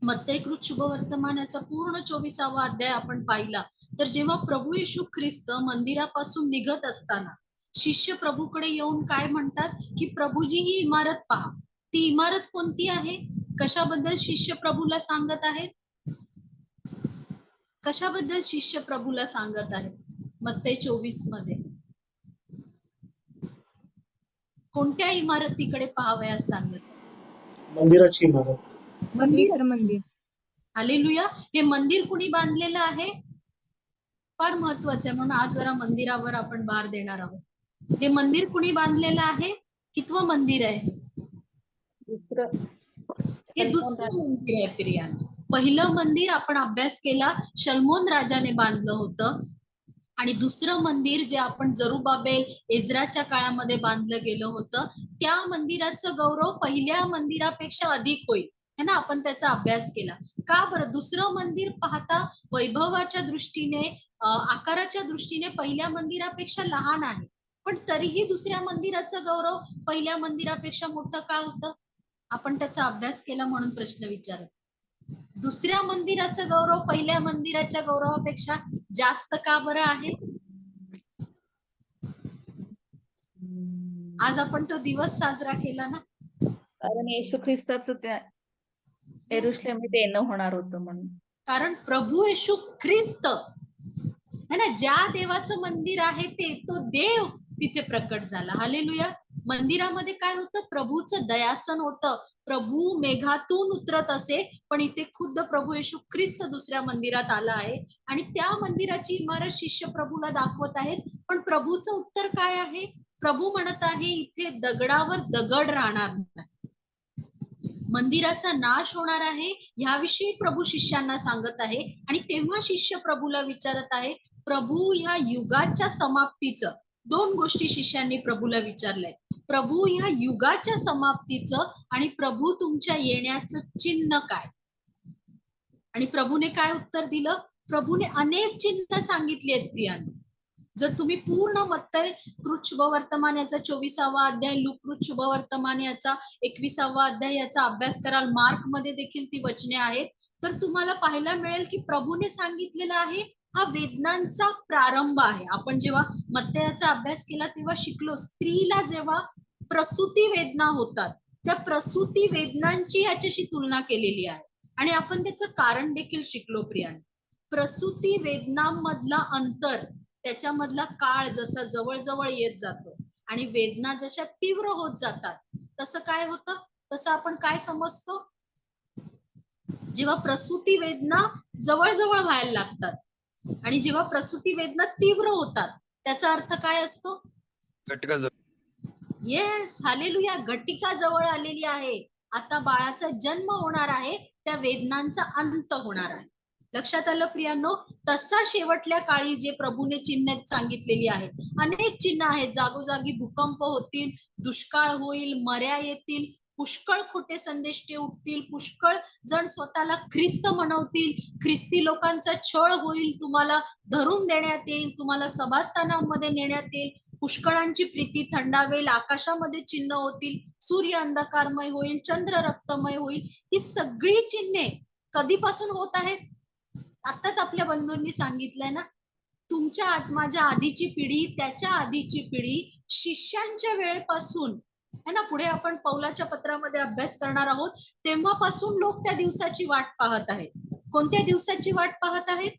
मत्तयकृत शुभवर्तमानाचा पूर्ण 24वा अध्याय आपण पाहिला तर जेव्हा प्रभू येशू ख्रिस्त मंदिरापासून निघत असताना शिष्य प्रभूकडे येऊन काय म्हणतात की प्रभूजी ही इमारत पहा. ती इमारत कोणती आहे? कशाबद्दल शिष्य प्रभूला सांगत आहेत? कशाबद्दल शिष्य प्रभूला सांगत आहेत? मत्तय 24 मध्ये कोणत्या इमारतीकडे पाहावयास सांगत? मंदिराची इमारत. मंदिर. हालेलुया. हे मंदिर कुणी बांधलेलं आहे? फार महत्वाचं आहे, म्हणून आज जरा मंदिरावर आपण भार देणार आहोत. हे मंदिर कुणी बांधलेलं आहे? कितवं मंदिर आहे? हे दुसरं मंदिर आहे प्रियांनो. पहिलं मंदिर आपण अभ्यास केला, शल्मोन राजाने बांधलं होतं आणि दुसरं मंदिर जे आपण जरुबाबेल एज्राच्या काळामध्ये बांधलं गेलं होतं, त्या मंदिराचं गौरव पहिल्या मंदिरापेक्षा अधिक होईल है ना. आपण त्याचा अभ्यास केला. का बरं? दुसरं मंदिर पाहता वैभवाच्या दृष्टीने आकाराच्या दृष्टीने पहिल्या मंदिरापेक्षा लहान आहे, पण तरीही दुसऱ्या मंदिराचं गौरव पहिल्या मंदिरापेक्षा मोठं का होतं? आपण त्याचा अभ्यास केला म्हणून प्रश्न विचारत. दुसऱ्या मंदिराचं गौरव पहिल्या मंदिराच्या गौरवापेक्षा जास्त का बरं आहे? आज आपण तो दिवस साजरा केला ना, कारण येशू ख्रिस्ताचं त्या यरुशलेमात येणं होणार होतं म्हणून. कारण प्रभू येशू ख्रिस्त है ना, ज्या देवाचं मंदिर आहे ते तो देव तिथे प्रकट झाला. हालेलुया. मंदिरामध्ये काय होतं? प्रभूचं दयासन होतं. प्रभू मेघातून उतरत असे, पण इथे खुद्द प्रभू येशू ख्रिस्त दुसऱ्या मंदिरात आला आहे आणि त्या मंदिराची इमारत शिष्य प्रभूला दाखवत आहेत. पण प्रभूचं उत्तर काय आहे? प्रभू म्हणत आहे इथे दगडावर दगड राहणार नाही, मंदिराचा नाश होणार आहे, ह्याविषयी प्रभू शिष्यांना सांगत आहे. आणि तेव्हा शिष्य प्रभूला विचारत आहे, प्रभू ह्या युगाच्या समाप्तीचं, दोन गोष्टी शिष्यांनी प्रभूला विचारलंय. प्रभू ह्या युगाच्या समाप्तीचं आणि प्रभू तुमच्या येण्याचं चिन्ह काय? आणि प्रभूने काय उत्तर दिलं? प्रभूने अनेक चिन्ह सांगितली आहेत प्रियांनो. जर तुम्ही पूर्ण मत्तई कृत शुभवर्तमान याचा 24वा अध्याय, लूक शुभवर्तमान याचा 21वा अध्याय याचा अभ्यास कराल, मार्क मध्ये देखील ती वचने आहेत, तर तुम्हाला पाहायला मिळेल की प्रभूने सांगितलेलं आहे हा वेदनांचा प्रारंभ आहे. आपण जेव्हा मत्तयाचा अभ्यास केला तेव्हा शिकलो, स्त्रीला जेव्हा प्रसूती वेदना होतात त्या प्रसूती वेदनांची याच्याशी तुलना केलेली आहे आणि आपण त्याचं कारण देखील शिकलो प्रियांनो. प्रसूती वेदनांमधला अंतर, त्याच्यामधला काळ जसा जवळ येत जातो आणि वेदना जशा तीव्र होत जातात तसं काय होतं, तसं आपण काय समजतो, जेव्हा प्रसूती वेदना जवळ व्हायला लागतात आणि जेव्हा प्रसूती वेदना तीव्र होतात त्याचा अर्थ काय असतो? येस, हालेलुया, घटिका जवळ आलेली आहे. आता बाळाचा जन्म होणार आहे, त्या वेदनांचा अंत होणार आहे. लक्षात आलं प्रियांनो? तसा शेवटल्या काळी जे प्रभूने चिन्ह सांगितलेली आहेत, अनेक चिन्ह आहेत. जागोजागी भूकंप होतील, दुष्काळ होईल, मऱ्या येतील, पुष्कळ खोटे संदेष्टे उठतील, पुष्कळ जण स्वतःला ख्रिस्त म्हणवतील, ख्रिस्ती लोकांचा छळ होईल, तुम्हाला धरून देण्यात येईल, तुम्हाला सभास्थानांमध्ये नेण्यात येईल, पुष्कळांची प्रीती थंडावेल, आकाशामध्ये चिन्ह होतील, सूर्य अंधकारमय होईल, चंद्र रक्तमय होईल. ही सगळी चिन्हे कधीपासून होत आहेत? आताच आपल्या बंधूंनी सांगितलंय ना, तुमच्या माझ्या आधीची पिढी, त्याच्या आधीची पिढी, शिष्यांच्या वेळेपासून है ना, पुढे आपण पौलाच्या पत्रामध्ये अभ्यास करणार आहोत, तेव्हापासून लोक त्या दिवसाची वाट पाहत आहेत. कोणत्या दिवसाची वाट पाहत आहेत?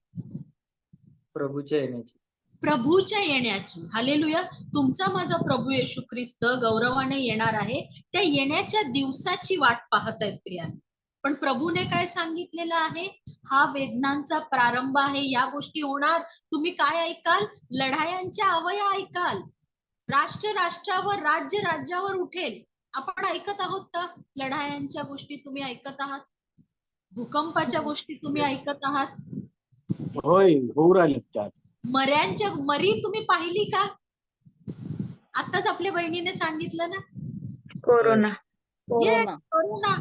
प्रभूच्या येण्याची. प्रभूच्या येण्याची. हालेलुया. तुमचा माझा प्रभू येशू ख्रिस्त गौरवाने येणार आहे, त्या येण्याच्या दिवसाची वाट पाहत आहेत प्रियांनो. पण प्रभूने काय सांगितलेलं आहे? हा वेदनांचा प्रारंभ आहे, या गोष्टी होणार. तुम्ही काय ऐकाल? लढायांच्या अवया ऐकाल, राष्ट्र राष्ट्रावर, राज्य राज्यावर उठेल. आपण ऐकत आहोत का लढायांच्या गोष्टी? तुम्ही ऐकत आहात? भूकंपाच्या गोष्टी तुम्ही ऐकत आहात? होय, होऊ राहिले त्यात. मऱ्यांच्या मरी तुम्ही पाहिली का? आताच आपल्या बहिणीने सांगितलं ना, कोरोना. कोरोना.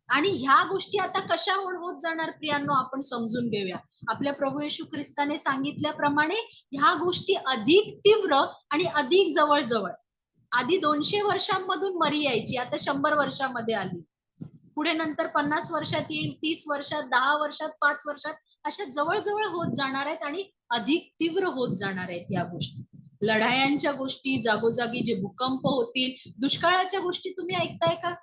आणि ह्या गोष्टी आता कशा होत जाणार प्रियांनो, आपण समजून घेऊया. आपल्या प्रभू येशू ख्रिस्ताने सांगितल्याप्रमाणे ह्या गोष्टी अधिक तीव्र आणि अधिक जवळ. आधी 200 वर्षांमधून मरी यायची, आता 100 वर्षामध्ये आली. पुढे नंतर 50 वर्षात येईल, 30 वर्षात, 10 वर्षात, 5 वर्षात, अशा जवळ होत जाणार आहेत आणि अधिक तीव्र होत जाणार आहेत या गोष्टी. लढायांच्या गोष्टी, जागोजागी जे भूकंप होतील, दुष्काळाच्या गोष्टी तुम्ही ऐकताय का?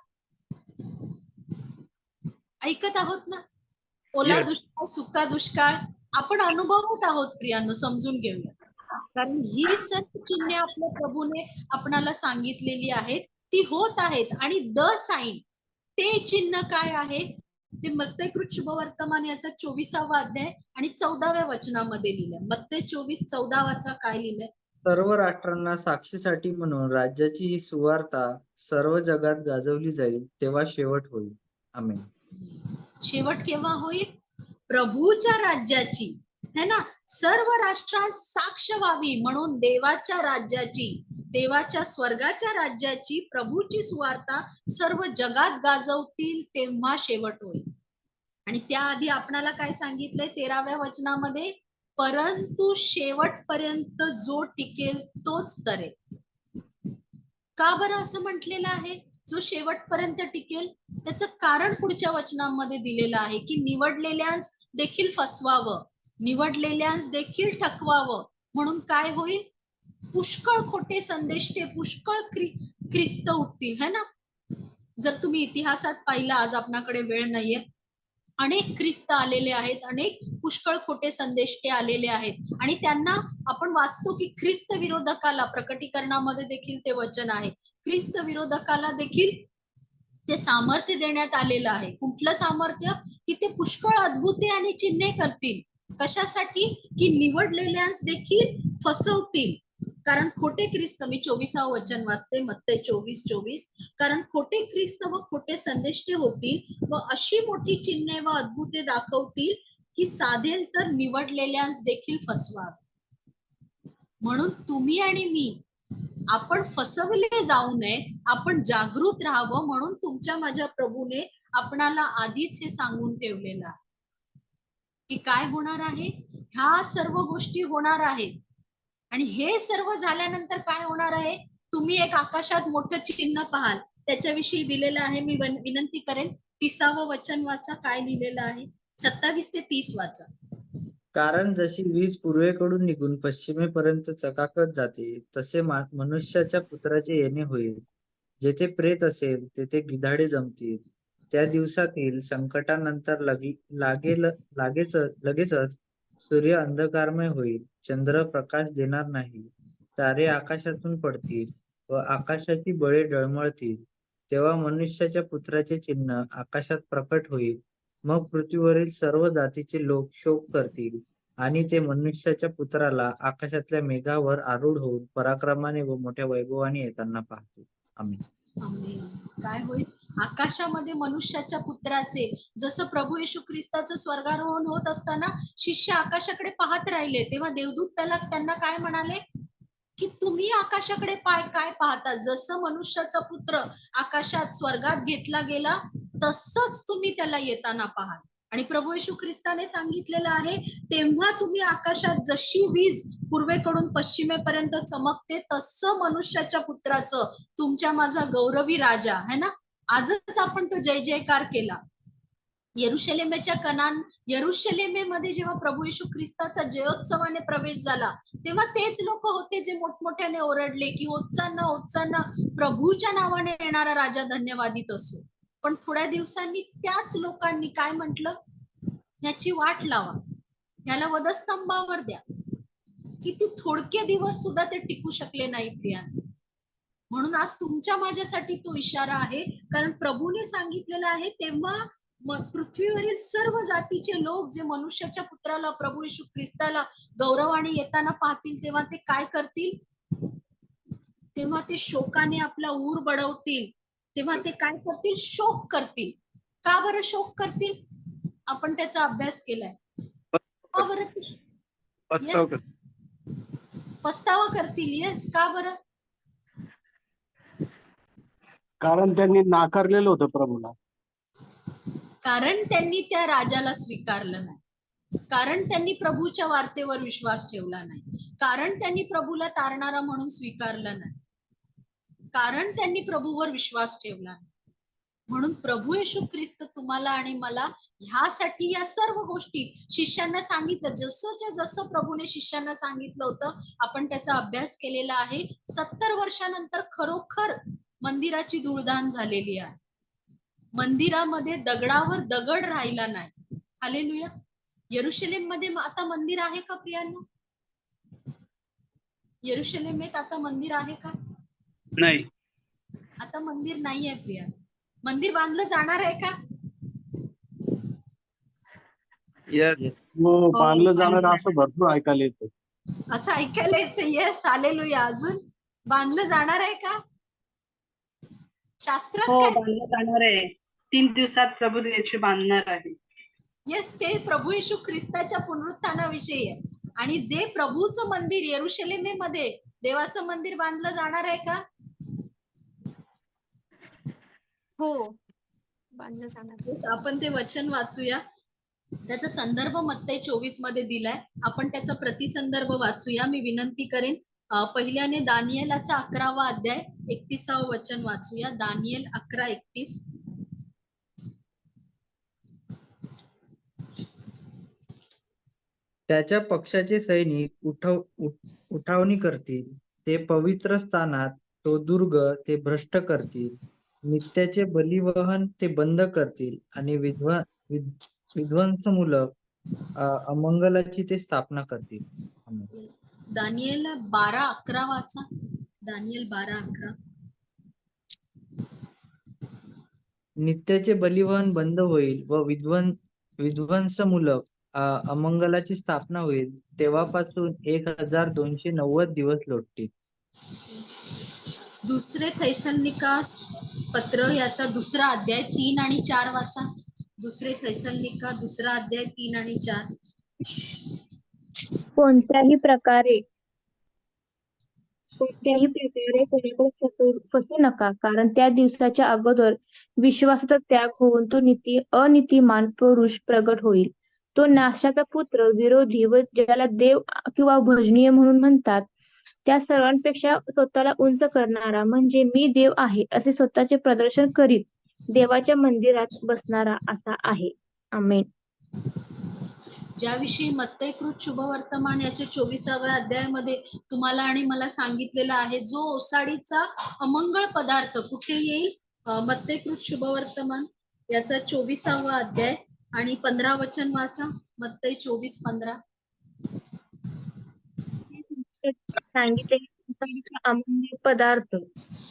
ऐकत आहोत ना? ओला दुष्काळ, सुका दुष्काळ आपण अनुभवत आहोत प्रियांनो, समजून घेऊया. कारण ही सर्व चिन्हे आपल्या प्रभूने आपणाला सांगितलेली आहेत, ती होत आहेत. आणि द साईन, ते चिन्ह काय आहे? ते मत्तई कृत शुभवर्तमान याचा 24वा अध्याय आणि 14व्या वचनामध्ये लिहिलंय. मत्तई 24:14 वाचा, काय लिहिलंय? सर्व राष्ट्रांना साक्षीसाठी म्हणून राज्याची ही सुवार्ता सर्व जगात गाजवली जाईल, तेव्हा शेवट होईल. आमेन. शेवट केव्हा होईल? प्रभूच्या राज्याची, है ना, सर्व राष्ट्रांत साक्ष व्हावी म्हणून देवाच्या राज्याची, देवाच्या स्वर्गाच्या राज्याची, प्रभूची सुवार्ता सर्व जगात गाजवतील, तेव्हा शेवट होईल. आणि त्याआधी आपणाला काय सांगितलंय 13व्या वचनामध्ये? परंतु शेवटपर्यंत जो टिकेल तोच तरेल. का बरं असं म्हटलेलं आहे? जो शेवटपर्यंत टिकेल, त्याचं कारण पुढच्या वचनांमध्ये दिलेलं आहे की निवडलेल्यांस देखील फसवावं, निवडलेल्यांस देखील ठकवावं, म्हणून काय होईल? पुष्कळ खोटे संदेष्टे, पुष्कळ ख्रिस्त उठतील, है ना. जर तुम्ही इतिहासात पाहिलं, आज आपणाकडे वेळ नाहीये, अनेक ख्रिस्त आलेले आहेत, अनेक पुष्कळ खोटे संदेष्टे आलेले आहेत आणि त्यांना आपण वाचतो की ख्रिस्त विरोधकाला, प्रकटीकरणामध्ये देखील ते वचन आहे, ख्रिस्त विरोधकाला देखील ते सामर्थ्य देण्यात आलेलं आहे. कुठलं सामर्थ्य? की ते पुष्कळ अद्भुते आणि चिन्हे करतील. कशासाठी? की निवडलेल्यांस देखील फसवतील. कारण खोटे ख्रिस्त, मी 24व वचन वाचते, मत्तई 24:24, कारण खोटे ख्रिस्त व खोटे संदेष्टे होतील व अशी मोठी चिन्हे व अद्भुते दाखवतील की साधेल तर निवडलेल्यांस देखील फसवावे. म्हणून तुम्ही आणि मी, आपण फसवले जाऊ नये, आपण जागृत राहावं, म्हणून तुमच्या माझ्या प्रभूने आपणाला आधीच हे सांगून ठेवलेलं आहे. की काय होणार आहे? ह्या सर्व गोष्टी होणार आहेत. आणि हे सर्व झाल्यानंतर काय होणार आहे? तुम्ही एक आकाशात मोठं चिन्ह पाहाल. त्याच्याविषयी दिलेलं आहे. मी विनंती करेन 30व वचन वाचा. काय लिहिलेलं आहे? 27 ते 30 वाचा. कारण जशी वीज पूर्वेकडून निघून पश्चिमेपर्यंत चकाकत जाते, तसे मनुष्याच्या पुत्राचे येणे होईल. जेथे प्रेत असेल तेथे गिधाडे जमतील. त्या दिवसातील संकटानंतर लगेचच सूर्य अंधकारमय होईल, चंद्र प्रकाश देणार नाही, तारे आकाशातून पडतील व आकाशाची बळे डळमळतील. तेव्हा मनुष्याच्या पुत्राचे चिन्ह आकाशात प्रकट होईल. मग पृथ्वीवरील सर्व जातीचे लोक शोक करतील आणि ते मनुष्याच्या पुत्राला आकाशातल्या मेघावर आरूढ होऊन पराक्रमाने व मोठ्या वैभवाने येताना पाहतील. आमेन. आमेन. काय होईल? आकाशामध्ये मनुष्याच्या पुत्राचे, जसं प्रभू येशू ख्रिस्ताचं स्वर्गारोहण होत असताना शिष्य आकाशाकडे पाहत राहिले, तेव्हा देवदूत त्यांना काय म्हणाले? की तुम्ही आकाशाकडे काय पाहता? जसं मनुष्याचा पुत्र आकाशात स्वर्गात घेतला गेला, तसंच तुम्ही त्याला येताना पाहाल. आणि प्रभू येशू ख्रिस्ताने सांगितलेलं आहे, तेव्हा तुम्ही आकाशात जशी वीज पूर्वेकडून पश्चिमेपर्यंत चमकते, तसं मनुष्याच्या पुत्राचं, तुमच्या माझा गौरवी राजा है ना. आजच आपण तो जय जयकार केला. यरुशलेमेमध्ये जेव्हा प्रभू येशू ख्रिस्ताचा जयोत्सवाने प्रवेश झाला, तेव्हा तेच लोक होते जे मोठमोठ्याने ओरडले की ओच्चाना ओच्चाना, प्रभूच्या नावाने येणारा राजा धन्यवादित असो. पण थोड्या दिवसांनी त्याच लोकांनी काय म्हटलं? याची वाट लावा, याला वधस्तंभावर द्या. किती थोडके दिवस सुद्धा ते टिकू शकले नाही प्रियांनो. म्हणून आज तुमच्या माझ्यासाठी तो इशारा आहे, कारण प्रभूने सांगितलेलं आहे, तेव्हा पृथ्वीवरील सर्व जातीचे लोक जे मनुष्याच्या पुत्राला, प्रभू येशू ख्रिस्ताला गौरवाने येताना पाहतील, तेव्हा ते काय करतील? तेव्हा ते शोकाने आपला ऊर बडवतील. तेव्हा ते काय करतील? शोक करतील. का बरं शोक करतील? आपण त्याचा अभ्यास केलाय. का बरं? पस्तावा करतील. येस, का बरं? कारण त्यांनी नाकारलेलं होतं प्रभूला. कारण त्यांनी त्या राजाला स्वीकारलं नाही. कारण त्यांनी प्रभूच्या वार्तेवर विश्वास ठेवला नाही. कारण त्यांनी प्रभूला तारणारा म्हणून स्वीकारलं नाही. कारण त्यांनी प्रभूवर विश्वास ठेवला नाही. म्हणून प्रभू येशू ख्रिस्त तुम्हाला आणि मला ह्यासाठी या सर्व गोष्टी शिष्यांना सांगितलं. जसं प्रभूने शिष्यांना सांगितलं होतं, आपण त्याचा अभ्यास केलेला आहे. 70 वर्षानंतर खरोखर मंदिराची धूळधाण झालेली आहे. मंदिरामध्ये दगडावर दगड राहिला नाही. हालेलुया. यरुशलेम मध्ये आता मंदिर आहे का प्रियांनो? यरुशलेमेत आता मंदिर आहे का? नाही. आता मंदिर नाही आहे प्रिया. मंदिर बांधलं जाणार आहे का? बांधलं जाणार असं भरपूर ऐकायला येतं. असं ऐकायला येतं. Yes, hallelujah. अजून बांधलं जाणार आहे का? शास्त्रात काय? बांधलं जाणार आहे. 3 दिवसात प्रभू येशू बांधणार आहे. येस, ते प्रभू येशू ख्रिस्ताच्या पुनरुत्थानाविषयी आहे. आणि जे प्रभूचं मंदिर यरुशलेमेमध्ये, देवाचं मंदिर बांधलं जाणार आहे का? हो, बांधलं जाणार. आपण ते वचन वाचूया. त्याचा संदर्भ मत्तई 24 मध्ये दिलाय. आपण त्याचा प्रतिसंदर्भ वाचूया. मी विनंती करेन, पहिल्याने दानियेलाचा 11वा अध्याय 31व वचन वाचूया. दानियेल 11:31. त्याच्या पक्षाचे सैनिक उठावणी करतील. ते पवित्र स्थानात तो दुर्ग ते भ्रष्ट करतील. नित्याचे बलिवहन ते बंद करतील आणि विध्वंसमूलक अमंगलाची ते स्थापना करतील. दानियेल 12:11 वाचा. दानियेल 12:11. नित्याचे बलिवहन बंद होईल व विध्वंसमूलक अमंगलाची स्थापना होईल. तेव्हापासून 1290 दिवस लोटतील. दुसरे थेसलोनिका पत्र याचा 2रा अध्याय 3 आणि 4 वाचा. दुसरे थेसलोनिका 2रा अध्याय 3 आणि 4. कोणत्याही प्रकारे कोणाकडे फसू नका, कारण त्या दिवसाच्या अगोदर विश्वासाचा त्याग होऊन तो अनितीमान पुरुष प्रगट होईल. तो नाशाचा पुत्र, विरोधी व ज्याला देव किंवा भजनीय म्हणून म्हणतात, त्या सर्वांपेक्षा स्वतःला उंच करणारा म्हणजे मी देव आहे असे स्वतःचे प्रदर्शन करीत देवाच्या मंदिरात बसणारा असा आहे. आमेन. ज्याविषयी मत्तयकृत शुभवर्तमान याच्या 24व्या अध्यायामध्ये तुम्हाला आणि मला सांगितलेलं आहे, जो ओसाडीचा अमंगळ पदार्थ कुठे येईल? मत्तयकृत शुभवर्तमान याचा 24वा अध्याय आणि 15 वचन वाचा. मत्तय 24:15. सांगितलेले अमूल्य पदार्थ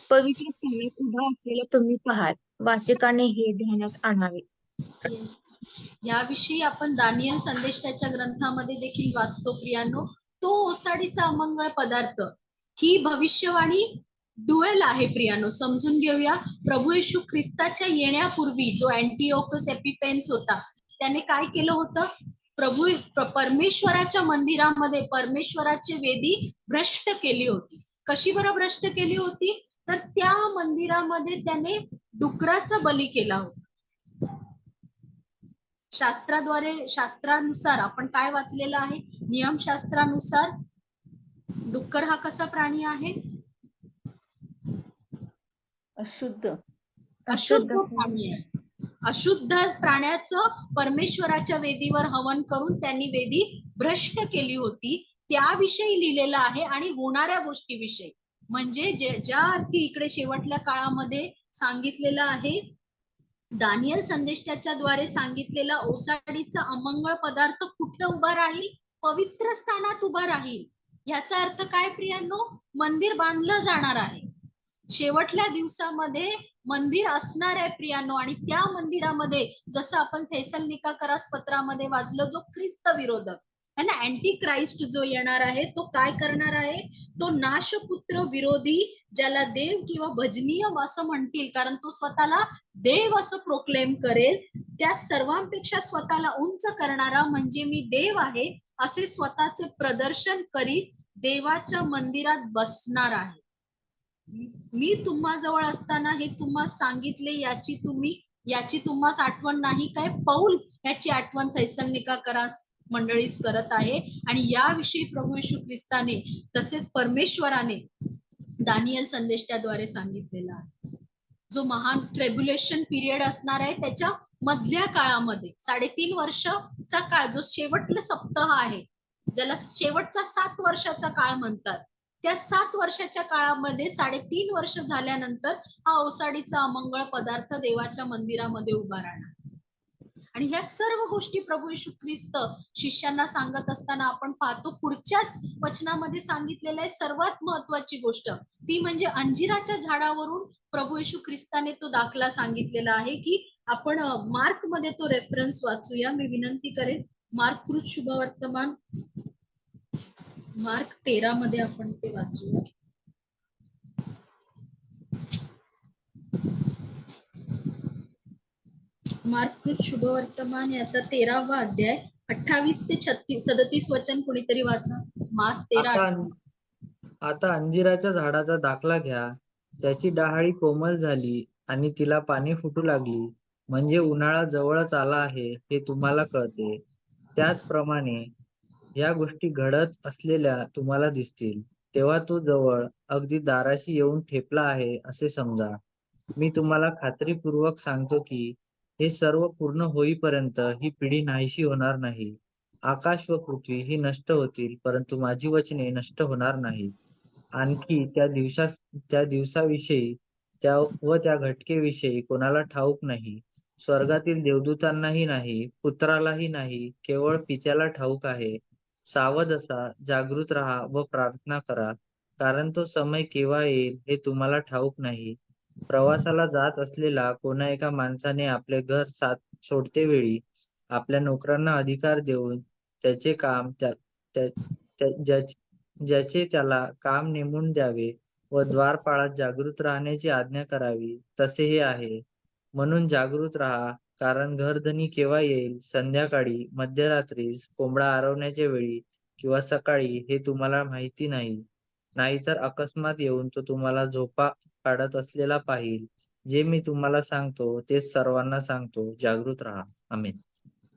पवित्र स्थानात उभा असलेला तुम्ही पाहाल. वाचकाने हे ध्यानात आणावे. Yes. याविषयी आपण दानियल संदेष्टाच्या ग्रंथामध्ये देखील वाचतो प्रियांनो. तो ओसाडीचा अमंगळ पदार्थ ही भविष्यवाणी डुएल आहे प्रियांनो. समजून घेऊया. प्रभू येशू ख्रिस्ताच्या येण्यापूर्वी जो अँटिओकस एपिफेन्स होता, त्याने काय केलं होतं? परमेश्वराच्या मंदिरामध्ये परमेश्वराची वेदी भ्रष्ट केली होती. कशी बरं भ्रष्ट केली होती? तर त्या मंदिरामध्ये त्याने डुकराचा बली केला होता. शास्त्रानुसार आपण काय वाचलेलं आहे? नियमशास्त्रानुसार डुक्कर हा कसा प्राणी आहे? अशुद्ध प्राणी आहे. अशुद्ध प्राण्याचं परमेश्वराच्या वेदीवर हवन करून त्यांनी वेदी भ्रष्ट केली होती. त्याविषयी लिहिलेलं आहे आणि होणाऱ्या गोष्टीविषयी, म्हणजे ज्या अर्थी इकडे शेवटल्या काळामध्ये सांगितलेलं आहे, दानियल संदेष्टाच्या द्वारे सांगितलेला ओसाडीचा अमंगळ पदार्थ कुठे उभा राहील? पवित्र स्थानात उभा राहील. याचा अर्थ काय प्रियांनो? मंदिर बांधलं जाणार आहे. शेवटल्या दिवसामध्ये मंदिर असणार आहे प्रियांनो, आणि त्या मंदिरामध्ये जसं आपण थेसलनिकाकरास पत्रामध्ये वाचलं, जो ख्रिस्त विरोधक है ना, अँटी क्राइस्ट जो येणार आहे, तो काय करणार आहे? तो नाशपुत्र विरोधी, ज्याला देव किंवा भजनीय असं म्हणतील, कारण तो स्वतःला देव असं प्रोक्लेम करेल, त्या सर्वांपेक्षा स्वतःला उंच करणारा म्हणजे मी देव आहे असे स्वतःचे प्रदर्शन करीत देवाच्या मंदिरात बसणार आहे. मी तुम्हाजवळ असताना हे तुम्हा सांगितले, याची तुम्हास आठवण नाही काय? पौल याची आठवण थेसलनिकाकरास मंडळीस करत आहे. आणि याविषयी प्रभू येशू ख्रिस्ताने तसेच परमेश्वराने दानियल संदेष्टाद्वारे सांगितलेला आहे. जो महान ट्रेब्युलेशन पिरियड असणार आहे, त्याच्या मधल्या काळामध्ये 3.5 वर्षाचा काळ, जो शेवटला सप्ताह आहे, ज्याला शेवटचा 7 वर्षाचा काळ म्हणतात, त्या 7 वर्षाच्या काळामध्ये 3.5 वर्ष झाल्यानंतर हा ओसाडीचा अमंगळ पदार्थ देवाच्या मंदिरामध्ये उभा राहणार. आणि ह्या सर्व गोष्टी प्रभू येशू ख्रिस्त शिष्यांना सांगत असताना आपण पाहतो, पुढच्याच वचनामध्ये सांगितलेलं आहे सर्वात महत्वाची गोष्ट, ती म्हणजे अंजिराच्या झाडावरून प्रभू येशू ख्रिस्ताने तो दाखला सांगितलेला आहे. की आपण मार्क मध्ये तो रेफरन्स वाचूया. मी विनंती करेन, मार्क कृत शुभवर्तमान मार्क 13 मध्ये आपण ते वाचूया. मार्क कृत शुभवर्तमान याचा 13वा अध्याय 28 ते 37 वचन कोणीतरी वाचा. मार्क 13. आता अंजिराच्या झाडाचा दाखला घ्या. त्याची डहाळी कोमल झाली आणि तिला पाने फुटू लागली, म्हणजे उन्हाळा जवळच आला आहे हे तुम्हाला कळते. त्याचप्रमाणे या गोष्टी घडत असलेल्या तुम्हाला दिसतील, तेव्हा तो जवळ अगदी दाराशी येऊन ठेपला आहे असे समजा. मी तुम्हाला खात्रीपूर्वक सांगतो की हे सर्व पूर्ण होईपर्यंत ही पिढी नाहीशी होणार नाही. आकाश व पृथ्वी ही नष्ट होतील, परंतु माझी वचने नष्ट होणार नाही. आणखी त्या दिवसाविषयी त्या घटकेविषयी कोणाला ठाऊक नाही, स्वर्गातील देवदूतांनाही नाही, पुत्रालाही नाही, केवळ पित्याला ठाऊक आहे. सावध असा, जागृत राहा व प्रार्थना करा, कारण तो समय केव्हा येईल हे तुम्हाला ठाऊक नाही. प्रवासाला जात असलेला कोणा एका माणसाने आपले घर सोडते वेळी आपल्या नोकरांना अधिकार देऊन त्याचे काम ज्याचे त्याला काम नेमून द्यावे व द्वारपाळात जागृत राहण्याची आज्ञा करावी, तसे हे आहे. म्हणून जागृत राहा, कारण घरधनी केव्हा येईल, संध्याकाळी, मध्यरात्रीस, कोंबडा आरवण्याच्या वेळी किंवा सकाळी, हे तुम्हाला माहिती नाही. नाहीतर अकस्मात येऊन तो तुम्हाला झोपा काढत असलेला पाहिल. जे मी तुम्हाला सांगतो तेच सर्वांना सांगतो, जागृत राहा. आमेन.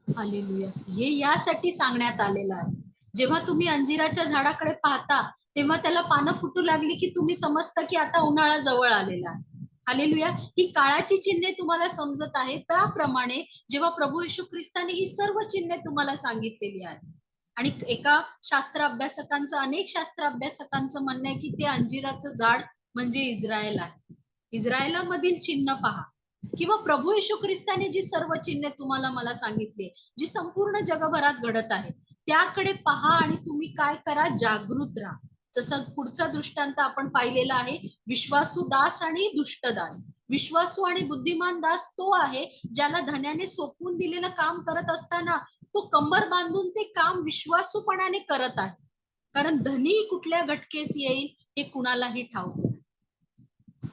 हालेलुया. हे यासाठी सांगण्यात आलेलं आहे. जेव्हा तुम्ही अंजिराच्या झाडाकडे पाहता तेव्हा त्याला पानं फुटू लागली की तुम्ही समजता की आता उन्हाळा जवळ आलेला आहे. हालेलुया. ही काळाची चिन्हे तुम्हाला समजत आहे. त्याप्रमाणे जेव्हा प्रभू येशू ख्रिस्ताने ही सर्व चिन्हे तुम्हाला सांगितलेली आहेत आणि एका शास्त्र अभ्यासकांचं, अनेक शास्त्र अभ्यासकांचं म्हणणं आहे की ते अंजिराचं झाड म्हणजे इस्रायल आहे. इस्रायलामधील चिन्ह पहा किंवा प्रभू येशू ख्रिस्ताने जी सर्व चिन्हे तुम्हाला मला सांगितली, जी संपूर्ण जगभरात घडत आहे, त्याकडे पहा आणि तुम्ही काय करा, जागृत राहा. जसं पुढचा दृष्टांत आपण पाहिलेला आहे, विश्वासू दास आणि दुष्ट दास. विश्वासू आणि बुद्धिमान दास तो आहे ज्याला धन्याने सोपवून दिलेलं काम करत असताना तो कंबर बांधून ते काम विश्वासूपणाने करत आहे. कारण धनी कुठल्या घटकेस येईल हे कुणालाही ठाऊक नाही.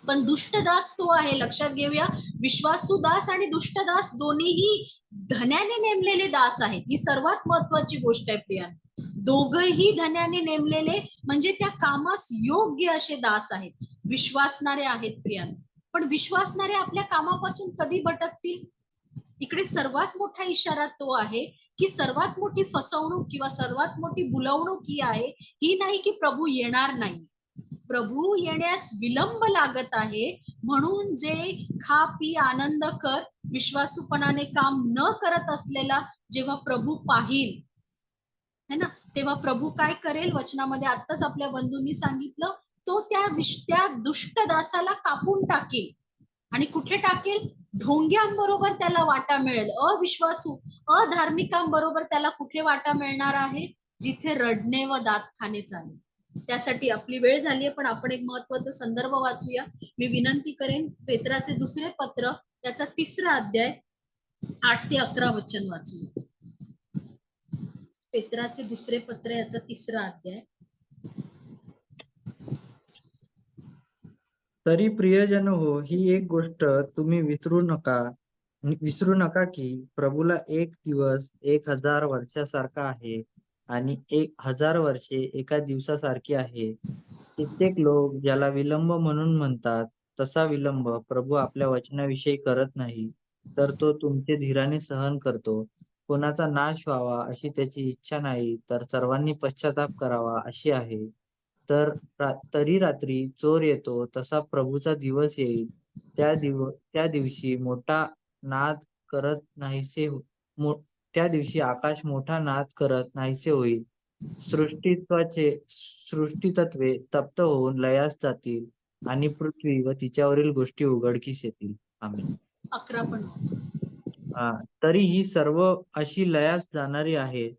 पण दुष्टदास तो आहे, लक्षात घेऊया, विश्वासू दास आणि दुष्टदास दोन्हीही धन्याने नेमलेले दास आहेत. ही सर्वात महत्वाची गोष्ट आहे प्रिया. दोघही धन्याने नेमलेले म्हणजे त्या कामास योग्य असे दास आहेत, विश्वासणारे आहेत प्रिया. पण विश्वासणारे आपल्या कामापासून कधी भटकतील? इकडे सर्वात मोठा इशारा तो आहे की सर्वात मोठी फसवणूक किंवा सर्वात मोठी बुलवणूक ही आहे, ही नाही की प्रभू येणार नाही, प्रभू येण्यास विलंब लागत आहे. म्हणून जे खा पी आनंद कर विश्वासूपणाने काम न करत असलेला जेव्हा प्रभू पाहिल है ना, तेव्हा प्रभू काय करेल, वचनामध्ये आत्ताच आपल्या बंधूंनी सांगितलं, तो त्या दुष्ट दासाला कापून टाकेल. आणि कुठे टाकेल? ढोंग्यांबरोबर त्याला वाटा मिळेल. अविश्वासू अधार्मिकांबरोबर त्याला कुठे वाटा मिळणार आहे? जिथे रडणे व दात खाणे चालेल. त्यासाठी आपली वेळ झालीये, पण आपण एक महत्वाचा संदर्भ वाचूया. मी विनंती करेन, पेत्राचे दुसरे पत्र त्याचा 3रा अध्याय 8 ते 11 वचन वाचूया. पेत्राचे दुसरे पत्र याचा 3रा अध्याय. तरी प्रियजन हो, ही एक गोष्ट तुम्ही विसरू नका की प्रभूला एक दिवस 1000 वर्षासारखा आहे आणि 1000 वर्षे एका दिवसासारखी आहे. कित्येक लोक ज्याला विलंब म्हणून म्हणतात, तसा विलंब प्रभू आपल्या वचनाविषयी करत नाही, तर तो तुमचे धीराने सहन करतो. कोणाचा नाश व्हावा अशी त्याची इच्छा नाही, तर सर्वांनी पश्चाताप करावा अशी आहे. तरी रात्री चोर येतो तसा प्रभूचा दिवस येईल. त्या दिवशी मोठा नाद करत नाहीसे त्या दिवशी आकाश मोठा नाद करत नाहीसे होईल. सृष्टीतत्वे तप्त होऊन लयास जातील आणि पृथ्वी व तिच्यावरील गोष्टी उघडकीस येतील. आमेन. 11 पण तरी ही सर्व अशी लयास जाणारी आहेत.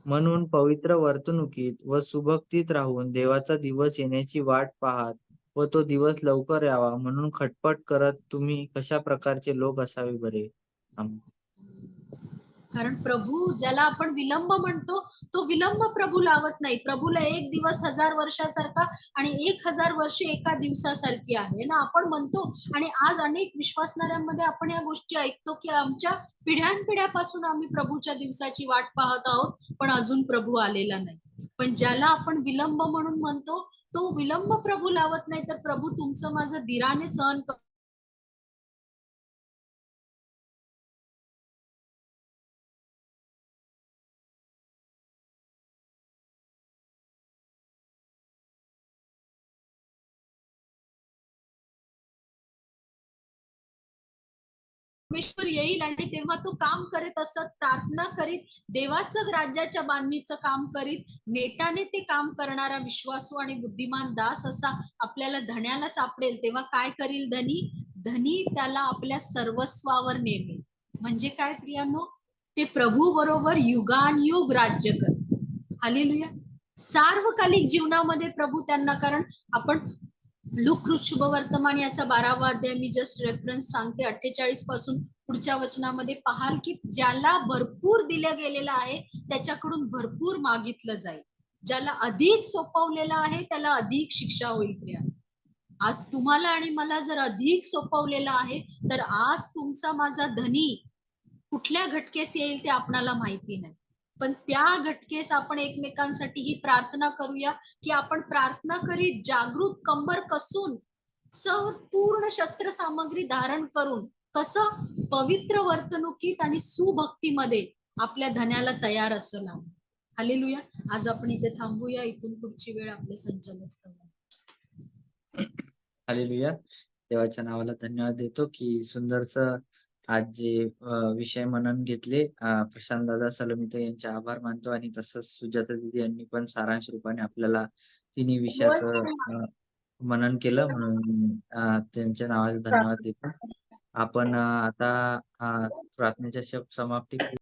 म्हणून पवित्र वर्तणुकीत व सुभक्तीत राहून देवाचा दिवस येण्याची वाट पाहत व तो दिवस लवकर यावा म्हणून खटपट करत तुम्ही कशा प्रकारचे लोक असावे बरे. कारण प्रभू ज्याला आपण विलंब म्हणतो तो विलंब प्रभू लावत नाही. प्रभूला एक दिवस 1000 वर्षासारखा आणि 1000 वर्षे एका दिवसासारखी आहे ना, आपण म्हणतो. आणि आज अनेक विश्वासणाऱ्यांमध्ये आपण या गोष्टी ऐकतो की आमच्या पिढ्यानपिढ्यापासून आम्ही प्रभूच्या दिवसाची वाट पाहत आहोत, पण अजून प्रभू आलेला नाही. पण ज्याला आपण विलंब म्हणून म्हणतो तो विलंब प्रभू लावत नाही, तर प्रभू तुमचं माझं धीराने सहन परमेश्वर येईल आणि तेव्हा तो काम करीत असत, प्रार्थना करीत, देवाचं राज्याच्या बांधणीचं काम करीत, नेटाने ते काम करणारा विश्वासू आणि बुद्धिमान दास असा आपल्याला धन्याला सापडेल. तेव्हा काय करील धनी त्याला आपल्या सर्वस्वावर नेमेल. म्हणजे काय प्रियांनो, ते प्रभू बरोबर युगानयुग राज्य कर. हालेलुया. सार्वकालिक जीवनामध्ये प्रभू त्यांना, कारण आपण लूक शुभवर्तमान याचा 12वा अध्याय मी जस्ट रेफरन्स सांगते, 48 पासून पुढच्या वचनामध्ये पाहाल की ज्याला भरपूर दिलं गेलेलं आहे त्याच्याकडून भरपूर मागितलं जाईल. ज्याला अधिक सोपवलेलं आहे त्याला अधिक शिक्षा होईल. प्रिया, आज तुम्हाला आणि मला जर अधिक सोपवलेलं आहे, तर आज तुमचा माझा धनी कुठल्या घटकेस येईल ते आपणाला माहिती नाही. पण त्या घटकेस आपण एकमेकांसाठी ही प्रार्थना करूया की आपण प्रार्थना करीत जागृत कंबर कसून संपूर्ण शस्त्र सामग्री धारण करून कसं पवित्र वर्तणुकीत आणि सुभक्तीमध्ये आपल्या धन्याला तयार असला. हालेलुया. आज आपण इथे थांबूया. इथून पुढची वेळ आपले संचालक हालेलुया. देवाच्या नावाला धन्यवाद देतो की सुंदरच आज जे विषय मनन घेतले. प्रशांत दादा सलोमिता यांचे आभार मानतो आणि तसंच सुजाता दीदी यांनी पण सारांश रूपाने आपल्याला तिन्ही विषयाचं मनन केलं, म्हणून त्यांच्या नावाचे धन्यवाद देतो. आपण आता प्रार्थनेच्या समाप्ती